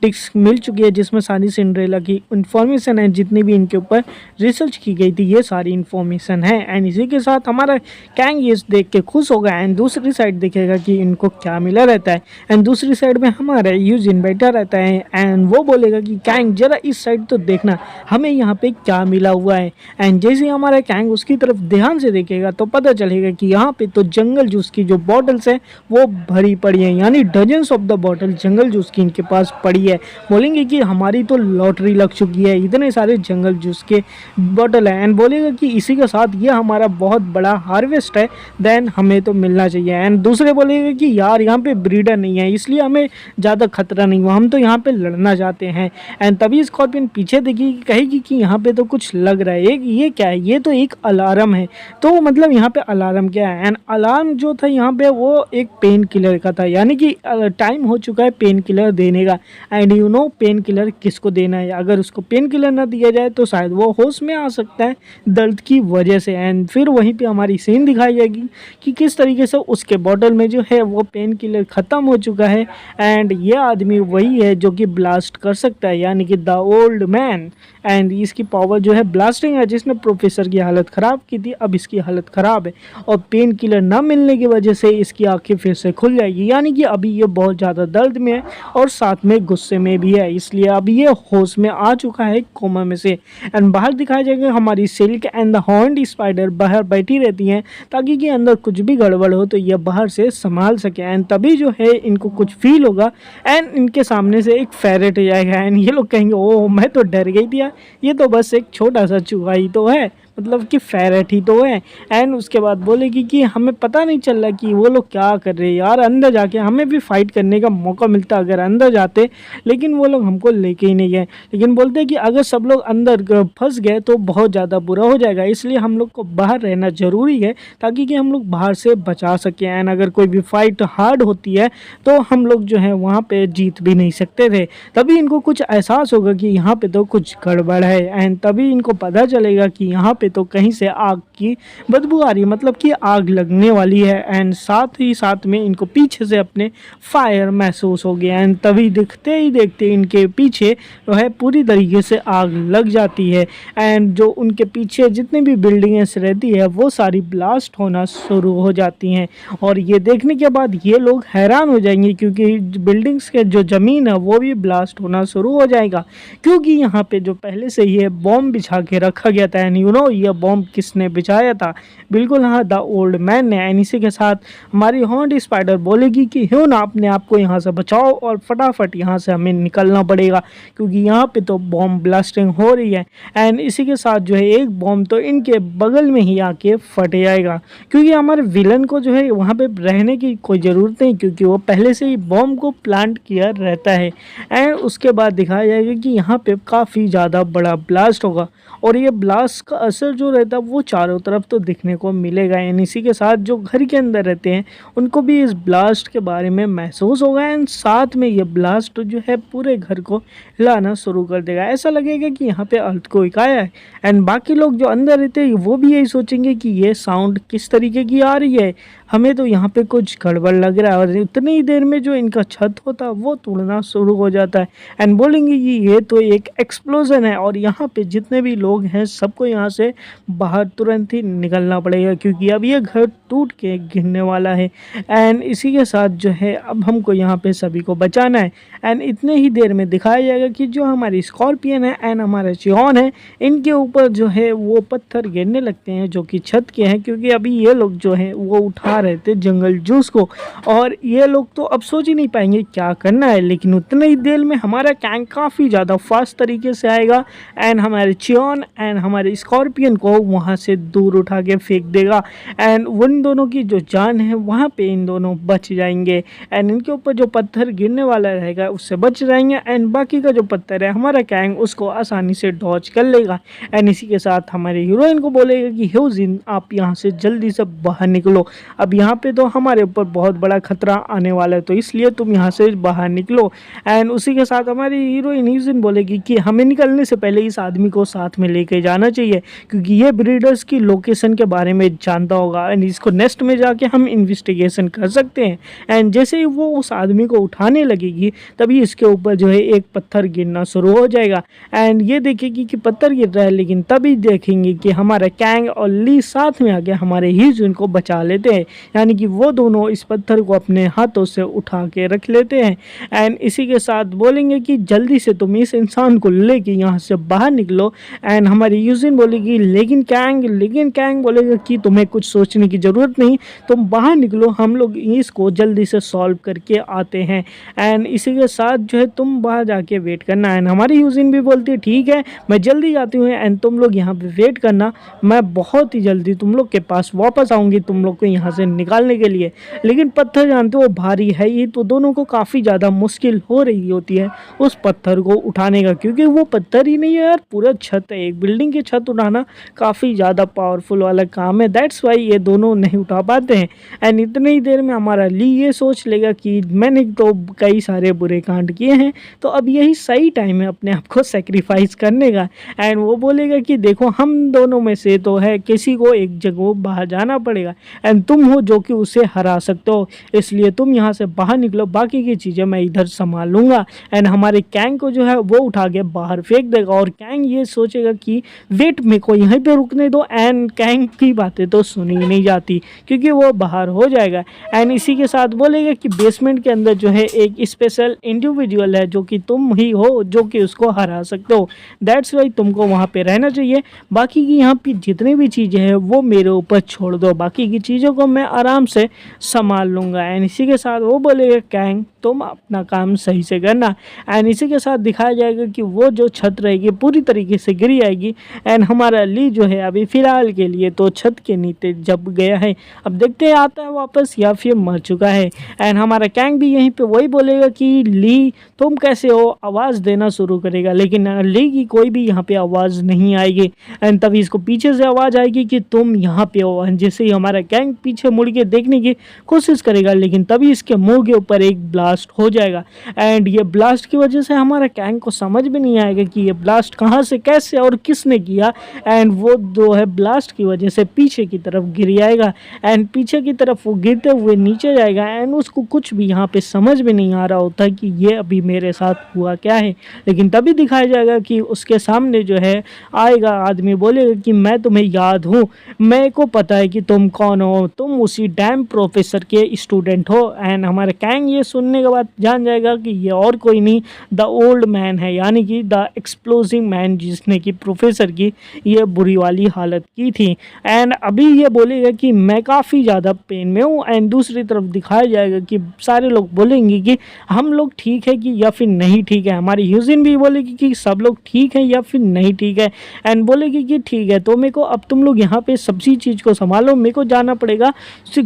डिस्क मिल चुकी है जिसमें सारी सिंड्रेला की इन्फॉर्मेशन है, जितनी भी इनके ऊपर रिसर्च की गई थी ये सारी इन्फॉर्मेशन है। एंड इसी के साथ हमारा कैंग ये देख के खुश होगा एंड दूसरी साइड देखेगा कि इनको क्या मिला रहता है। एंड दूसरी साइड में हमारा यूजिन बैठा रहता है एंड वो बोलेगा कि कैंग जरा इस साइड तो देखना हमें यहाँ पे क्या मिला हुआ है। एंड जैसे ही हमारा कैंग उसकी तरफ ध्यान से देखेगा तो पता चलेगा कि यहाँ पे तो जंगल जूस की जो बॉटल्स है वो भरी पड़ी है, यानी dozens of the bottle jungle juice की इनके पास पड़ी है। बोलेंगे कि हमारी तो लॉटरी लग चुकी है, इतने सारे जंगल जूस के बॉटल है। एंड बोलेगा कि इसी के साथ ये हमारा बहुत बड़ा हार्वेस्ट है, देन हमें तो मिलना चाहिए। एंड दूसरे बोलेगा कि यार यहाँ पे ब्रीडर नहीं है इसलिए हमें ज़्यादा खतरा नहीं हुआ, हम तो यहाँ पे लड़ना चाहते हैं। एंड तभी स्कॉर्पियन पीछे देखी कहेगी कि यहाँ पे तो कुछ लग रहा है, ये क्या है, ये तो एक अलार्म है। तो मतलब यहाँ पे अलार्म क्या है? एंड अलार्म जो था यहाँ पे वो एक पेन किलर का था, यानी कि टाइम हो चुका है पेन किलर देने का। And you no pain killer किसको देना है, अगर उसको पेन किलर ना दिया जाए तो शायद वो होश में आ सकता है दर्द की वजह से। एंड फिर वहीं पे हमारी सीन दिखाई जाएगी कि किस तरीके से उसके बॉटल में जो है वो पेन किलर ख़त्म हो चुका है एंड ये आदमी वही है जो कि ब्लास्ट कर सकता है, यानी कि द ओल्ड मैन। एंड इसकी पावर जो है ब्लास्टिंग है, जिसने प्रोफेसर की हालत ख़राब की थी अब इसकी हालत ख़राब है और पेन किलर ना मिलने की वजह से इसकी आंखें फिर से खुल जाएगी, यानी कि अभी ये बहुत ज़्यादा दर्द में है और साथ में गुस्से में भी है, इसलिए अभी ये होश में आ चुका है कोमा में से। एंड बाहर दिखाया जाएगा हमारी silk and the horned spider बाहर बैठी रहती हैं ताकि कि अंदर कुछ भी गड़बड़ हो तो ये बाहर से संभाल सके। एंड तभी जो है इनको कुछ फील होगा एंड इनके सामने से एक फेरेट जाएगा एंड ये लोग कहेंगे ओह मैं तो डर गई थी, ये तो बस एक छोटा सा चूहा ही तो है, मतलब कि फेरेट ही तो है। एंड उसके बाद बोलेगी कि हमें पता नहीं चल रहा कि वो लोग क्या कर रहे हैं यार, अंदर जाके हमें भी फाइट करने का मौका मिलता अगर अंदर जाते, लेकिन वो लोग हमको लेके ही नहीं गए। लेकिन बोलते हैं कि अगर सब लोग अंदर फंस गए तो बहुत ज़्यादा बुरा हो जाएगा, इसलिए हम लोग को बाहर रहना ज़रूरी है ताकि कि हम लोग बाहर से बचा सकें। एंड अगर कोई भी फाइट हार्ड होती है तो हम लोग जो है वहाँ पर जीत भी नहीं सकते थे। तभी इनको कुछ एहसास होगा कि यहाँ पर तो कुछ गड़बड़ है एंड तभी इनको पता चलेगा कि यहाँ पे तो कहीं से आग की बदबू आ रही है, मतलब कि आग लगने वाली है। एंड साथ ही साथ में इनको पीछे से अपने फायर महसूस हो गया एंड तभी दिखते ही देखते इनके पीछे जो है पूरी तरीके से आग लग जाती है एंड जो उनके पीछे जितनी भी बिल्डिंग्स रहती है वो सारी ब्लास्ट होना शुरू हो जाती हैं। और ये देखने के बाद ये लोग हैरान हो जाएंगे क्योंकि बिल्डिंग्स के जो ज़मीन है वो भी ब्लास्ट होना शुरू हो जाएगा, क्योंकि यहाँ पे जो पहले से ही बॉम्ब बिछा के रखा गया था। एंड यू नो ये बॉम्ब किसने बिछाया था? बिल्कुल हाँ, द ओल्ड मैन ने। एंड इसी के साथ हमारी हॉर्न्ड स्पाइडर बोलेगी कि ह्यून अपने आप को यहाँ से बचाओ और फटाफट यहाँ से हमें निकलना पड़ेगा क्योंकि यहाँ पे तो बॉम्ब ब्लास्टिंग हो रही है। एंड इसी के साथ जो है एक बॉम्ब तो इनके बगल में ही आके फट जाएगा, क्योंकि हमारे विलन को जो है वहाँ पे रहने की कोई ज़रूरत नहीं क्योंकि वो पहले से ही बॉम्ब को प्लांट किया रहता है। एंड उसके बाद दिखाया जाएगा कि यहाँ पे काफ़ी ज़्यादा बड़ा ब्लास्ट होगा और ये ब्लास्ट का असर प्रेडेटर जो रहता है वो चारों तरफ तो दिखने को मिलेगा, एंड इसी के साथ जो घर के अंदर रहते हैं उनको भी इस ब्लास्ट के बारे में महसूस होगा, एंड साथ में ये ब्लास्ट जो है पूरे घर को हिलाना शुरू कर देगा। ऐसा लगेगा कि यहाँ पे अर्थक्वेक आया है, एंड बाकी लोग जो अंदर रहते हैं वो भी यही सोचेंगे कि ये साउंड किस तरीके की आ रही है, हमें तो यहाँ पे कुछ गड़बड़ लग रहा है। और उतनी ही देर में जो इनका छत होता है वो टूटना शुरू हो जाता है, एंड बोलेंगे कि ये तो एक एक्सप्लोजन है और यहाँ पे जितने भी लोग हैं सबको यहाँ से बाहर तुरंत ही निकलना पड़ेगा, क्योंकि अब ये घर टूट के गिरने वाला है। एंड इसी के साथ जो है अब हमको यहाँ पे सभी को बचाना है, एंड इतने ही देर में दिखाया जाएगा कि जो हमारी स्कॉर्पियन है एंड हमारा चियॉन है इनके ऊपर जो है वो पत्थर गिरने लगते हैं जो कि छत के हैं, क्योंकि अभी ये लोग जो है वो उठा रहे थे जंगल जूस को, और ये लोग तो अब सोच ही नहीं पाएंगे क्या करना है। लेकिन उतने ही देर में हमारा कैंग काफ़ी ज़्यादा फास्ट तरीके से आएगा एंड हमारे चियॉन एंड हमारे स्कॉर्पियन को वहाँ से दूर उठा के फेंक देगा, एंड उन दोनों की जो जान है वहाँ पे इन दोनों बच जाएंगे, एंड इनके ऊपर जो पत्थर गिरने वाला रहेगा उससे बच जाएंगे, एंड बाकी का जो पत्थर है हमारा कैंग उसको आसानी से डॉज कर लेगा। एंड इसी के साथ हमारे हीरोइन को बोलेगा कि ह्यूजिन आप यहाँ से जल्दी से बाहर निकलो, अब यहाँ पे तो हमारे ऊपर बहुत बड़ा खतरा आने वाला है, तो इसलिए तुम यहाँ से बाहर निकलो। एंड उसी के साथ हमारी हीरोइन ह्यूजिन बोलेगी कि हमें निकलने से पहले इस आदमी को साथ में लेके जाना चाहिए, क्योंकि ये ब्रीडर्स की लोकेशन के बारे में जानता होगा, एंड इसको नेस्ट में जाके हम इन्वेस्टिगेशन कर सकते हैं। एंड जैसे ही वो उस आदमी को उठाने लगेगी तभी इसके ऊपर जो है एक पत्थर गिरना शुरू हो जाएगा, एंड ये देखेगी कि पत्थर गिर रहा है, लेकिन तभी देखेंगे कि हमारा कैंग और ली साथ में आके हमारे ह्यूजिन को बचा लेते हैं, यानी कि वो दोनों इस पत्थर को अपने हाथों से उठा के रख लेते हैं। एंड इसी के साथ बोलेंगे कि जल्दी से तुम इस इंसान को लेके यहाँ से बाहर निकलो, एंड हमारी ह्यूजिन बोलेगी लेकिन कैंग बोलेगा कि तुम्हें कुछ सोचने की ज़रूरत नहीं, तुम बाहर निकलो, हम लोग इसको जल्दी से सॉल्व करके आते हैं। एंड इसी के साथ जो है तुम बाहर जाके वेट करना, एंड हमारी ह्यूजिन भी बोलती है ठीक है मैं जल्दी जाती हूँ, एंड तुम लोग यहाँ पे वेट करना, मैं बहुत ही जल्दी तुम लोग के पास वापस आऊँगी तुम लोग को यहाँ से निकालने के लिए। लेकिन पत्थर जानते हो भारी है ये, तो दोनों को काफ़ी ज़्यादा मुश्किल हो रही होती है उस पत्थर को उठाने का, क्योंकि वो पत्थर ही नहीं है यार, पूरा छत है, एक बिल्डिंग की छत उठाना काफ़ी ज़्यादा पावरफुल वाला काम है, दैट्स वाई ये दोनों नहीं उठा पाते हैं। एंड इतनी ही देर में हमारा ली ये सोच लेगा कि मैंने तो कई सारे बुरे कांड किए हैं, तो अब यही सही टाइम है अपने आप को सेक्रीफाइस करने का। एंड वो बोलेगा कि देखो हम दोनों में से तो है किसी को एक जगह बाहर जाना पड़ेगा, एंड तुम हो जो कि उसे हरा सकते हो, इसलिए तुम यहाँ से बाहर निकलो, बाकी की चीज़ें मैं इधर संभाल लूँगा। एंड हमारे कैंग को जो है वो उठा के बाहर फेंक देगा, और कैंग ये सोचेगा कि वेट मेरे को यहीं पे रुकने दो, एंड कैंग की बातें तो सुनी नहीं जाती क्योंकि वो बाहर हो जाएगा। एंड इसी के साथ बोलेगा कि बेसमेंट के अंदर जो है एक स्पेशल इंडिविजुअल है जो कि तुम ही हो जो कि उसको हरा सकते हो, दैट्स वाई तुमको वहाँ पे रहना चाहिए, बाकी की यहाँ पे जितनी भी चीज़ें हैं वो मेरे ऊपर छोड़ दो, बाकी की चीज़ों को मैं आराम से संभाल लूँगा। एंड इसी के साथ वो बोलेगा कैंग तुम अपना काम सही से करना। एंड इसी के साथ दिखाया जाएगा कि वो जो छत रहेगी पूरी तरीके से गिरी आएगी, एंड हमारा ली जो है अभी फ़िलहाल के लिए तो छत के नीचे जब गया है, अब देखते हैं आता है वापस या फिर मर चुका है। एंड हमारा कैंग भी यहीं पे वही बोलेगा कि ली तुम कैसे हो, आवाज़ देना शुरू करेगा, लेकिन ली की कोई भी यहाँ पे आवाज़ नहीं आएगी। एंड तभी इसको पीछे से आवाज़ आएगी कि तुम यहाँ पे हो, एंड जैसे ही हमारा कैंग पीछे मुड़ के देखने की कोशिश करेगा, लेकिन तभी इसके मुंह के ऊपर एक ब्लास्ट हो जाएगा, एंड ये ब्लास्ट की वजह से हमारा कैंग को समझ भी नहीं आएगा कि ये ब्लास्ट कहाँ से कैसे और किसने किया, एंड वो जो है ब्लास्ट की वजह से पीछे की तरफ गिर जाएगा, एंड पीछे की तरफ वो गिरते हुए नीचे जाएगा, एंड उसको कुछ भी यहाँ पे समझ में नहीं आ रहा होता कि ये अभी मेरे साथ हुआ क्या है। लेकिन तभी दिखाया जाएगा कि उसके सामने जो है आएगा आदमी, बोलेगा कि मैं तुम्हें याद हूँ, मेरे को पता है कि तुम कौन हो, तुम उसी डैम प्रोफेसर के स्टूडेंट हो। एंड हमारा कैंग ये सुनने के बाद जान जाएगा कि ये और कोई नहीं द ओल्ड मैन है, यानी कि द एक्सप्लोजिंग मैन जिसने कि प्रोफेसर की ये बुरी वाली हालत की थी। एंड अभी ये बोलेगा कि मैं काफ़ी ज़्यादा पेन में हूँ, एंड दूसरी तरफ दिखाया जाएगा कि सारे लोग बोलेंगे कि हम लोग ठीक है कि या फिर नहीं ठीक है, हमारी ह्यूजिन भी बोलेगी कि सब लोग ठीक है या फिर नहीं ठीक है, एंड बोलेगी कि ठीक है तो मेरे को अब तुम लोग यहाँ पे सब्जी चीज़ को संभालो, मेरे को जाना पड़ेगा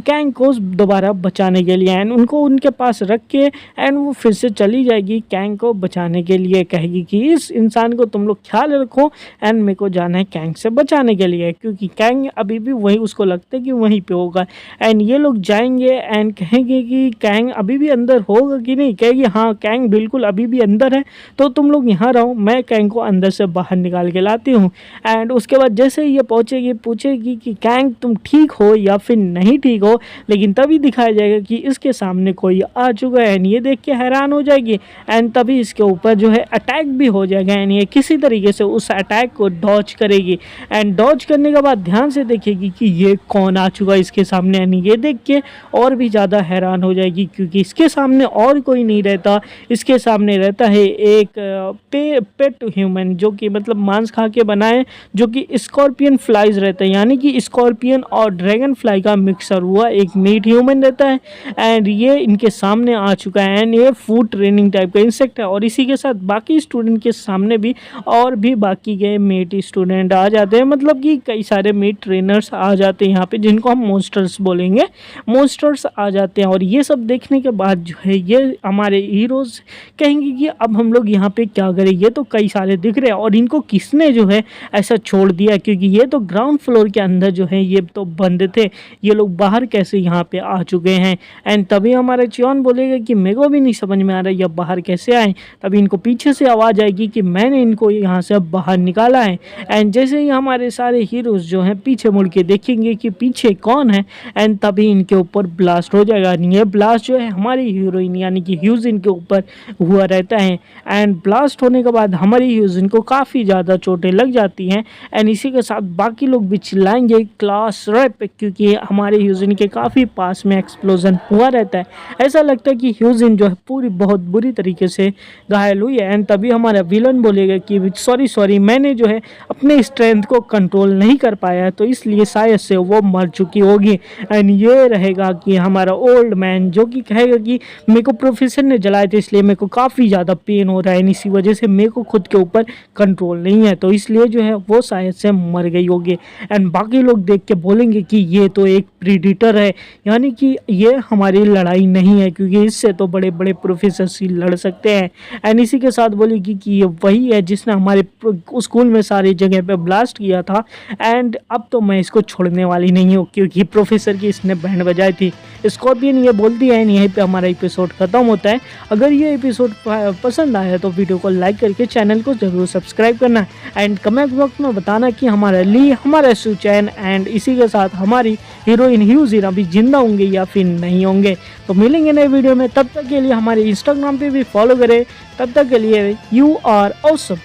कैंग को दोबारा बचाने के लिए। एंड उनको उनके पास रख के एंड वो फिर से चली जाएगी कैंग को बचाने के लिए, कहेगी कि इस इंसान को तुम लोग ख्याल रखो एंड मेरे को जाना है कैंग कैंग से बचाने के लिए, क्योंकि कैंग अभी भी वही उसको लगता है कि वहीं पे होगा। एंड ये लोग जाएंगे एंड कहेंगे कि कैंग अभी भी अंदर होगा कि नहीं, कहेगी हाँ कैंग बिल्कुल अभी भी अंदर है, तो तुम लोग यहाँ रहो, मैं कैंग को अंदर से बाहर निकाल के लाती हूँ। एंड उसके बाद जैसे ही ये पहुँचेगी पूछेगी कि कैंग तुम ठीक हो या फिर नहीं ठीक हो, लेकिन तभी दिखाया जाएगा कि इसके सामने कोई आ चुका है। एंड ये देख के हैरान हो जाएगी एंड तभी इसके ऊपर जो है अटैक भी हो जाएगा। एंड ये किसी तरीके से उस अटैक को डॉज करेगी एंड डॉज करने के बाद ध्यान से देखेगी कि ये कौन आ चुका है इसके सामने। एंड ये देख के और भी ज़्यादा हैरान हो जाएगी, क्योंकि इसके सामने और कोई नहीं रहता, इसके सामने रहता है एक पेट ह्यूमन, जो कि मतलब मांस खा के बनाए, जो कि स्कॉर्पियन फ्लाइज रहते हैं, यानी कि स्कॉर्पियन और ड्रैगन फ्लाई का मिक्सर हुआ एक मीट ह्यूमन रहता है। एंड ये इनके सामने आ चुका है एंड ये फूड ट्रेनिंग टाइप का इंसेक्ट है। और इसी के साथ बाकी स्टूडेंट के सामने भी और भी बाकी के मीट स्टूडेंट आ जाते हैं, मतलब कि कई सारे मीट ट्रेनर्स आ जाते हैं यहाँ पे, जिनको हम मोन्स्टर्स बोलेंगे, मोन्स्टर्स आ जाते हैं। और ये सब देखने के बाद जो है ये हमारे हीरोज़ कहेंगे कि अब हम लोग यहाँ पे क्या करें, ये तो कई सारे दिख रहे हैं और इनको किसने जो है ऐसा छोड़ दिया, क्योंकि ये तो ग्राउंड फ्लोर के अंदर जो है ये तो बंद थे, ये लोग बाहर कैसे यहाँ पे आ चुके हैं। एंड तभी हमारा चियोन बोलेगा कि मेरे को भी नहीं समझ में आ रहा ये बाहर कैसे आए। तभी इनको पीछे से आवाज़ आएगी कि मैंने इनको यहाँ से अब बाहर निकाला है। एंड जैसे ही हमारे सारे हीरोज़ जो हैं पीछे मुड़ के देखेंगे कि पीछे कौन है, एंड तभी इनके ऊपर ब्लास्ट हो जाएगा। ये ब्लास्ट जो है हमारी हीरोइन यानी कि ह्यूजिन के ऊपर हुआ रहता है। एंड ब्लास्ट होने के बाद हमारी ह्यूजिन को काफ़ी ज़्यादा चोटें लग जाती हैं। एंड इसी के साथ बाकी लोग भी चिल्लाएंगे क्लास रैप, क्योंकि हमारे ह्यूजिन के काफ़ी पास में एक्सप्लोजन हुआ रहता है। ऐसा लगता है कि ह्यूजिन जो है पूरी बहुत बुरी तरीके से घायल हुई है। एंड तभी हमारा विलन बोलेगा कि सॉरी मैंने जो है अपने स्ट्रेंथ को कंट्रोल नहीं कर पाया, तो इसलिए शायद से वो मर चुकी होगी। एंड ये रहेगा कि हमारा ओल्ड मैन जो कि कहेगा कि मेरे को प्रोफेसर ने जलाए थे, इसलिए मेरे को काफ़ी ज़्यादा पेन हो रहा है, इसी वजह से मेरे को खुद के ऊपर कंट्रोल नहीं है, तो इसलिए जो है वो शायद से मर गई होगी। एंड बाकी लोग देख के बोलेंगे कि ये तो एक प्रीडेटर है, यानी कि ये हमारी लड़ाई नहीं है, क्योंकि इससे तो बड़े बड़े प्रोफेसर ही लड़ सकते हैं। एंड इसी के साथ बोलेगी कि ये वही है जिसने हमारे स्कूल में सारी जगह पे ब्लास्ट किया था, एंड अब तो मैं इसको छोड़ने वाली नहीं हूँ, क्योंकि प्रोफेसर की इसने बैंड बजाई थी। स्कॉर्पियन ये बोलती है। यहीं पे हमारा एपिसोड खत्म होता है। अगर ये एपिसोड पसंद आया तो वीडियो को लाइक करके चैनल को जरूर सब्सक्राइब करना एंड कमेंट बॉक्स में बताना कि हमारे लिए हमारा सुचैन एंड इसी के साथ हमारी हीरोइन ह्यूजिन अभी जिंदा होंगे या फिर नहीं होंगे। तो मिलेंगे नए वीडियो में, तब तक के लिए हमारे इंस्टाग्राम पे भी फॉलो करें। तब तक के लिए यू आर ऑसम।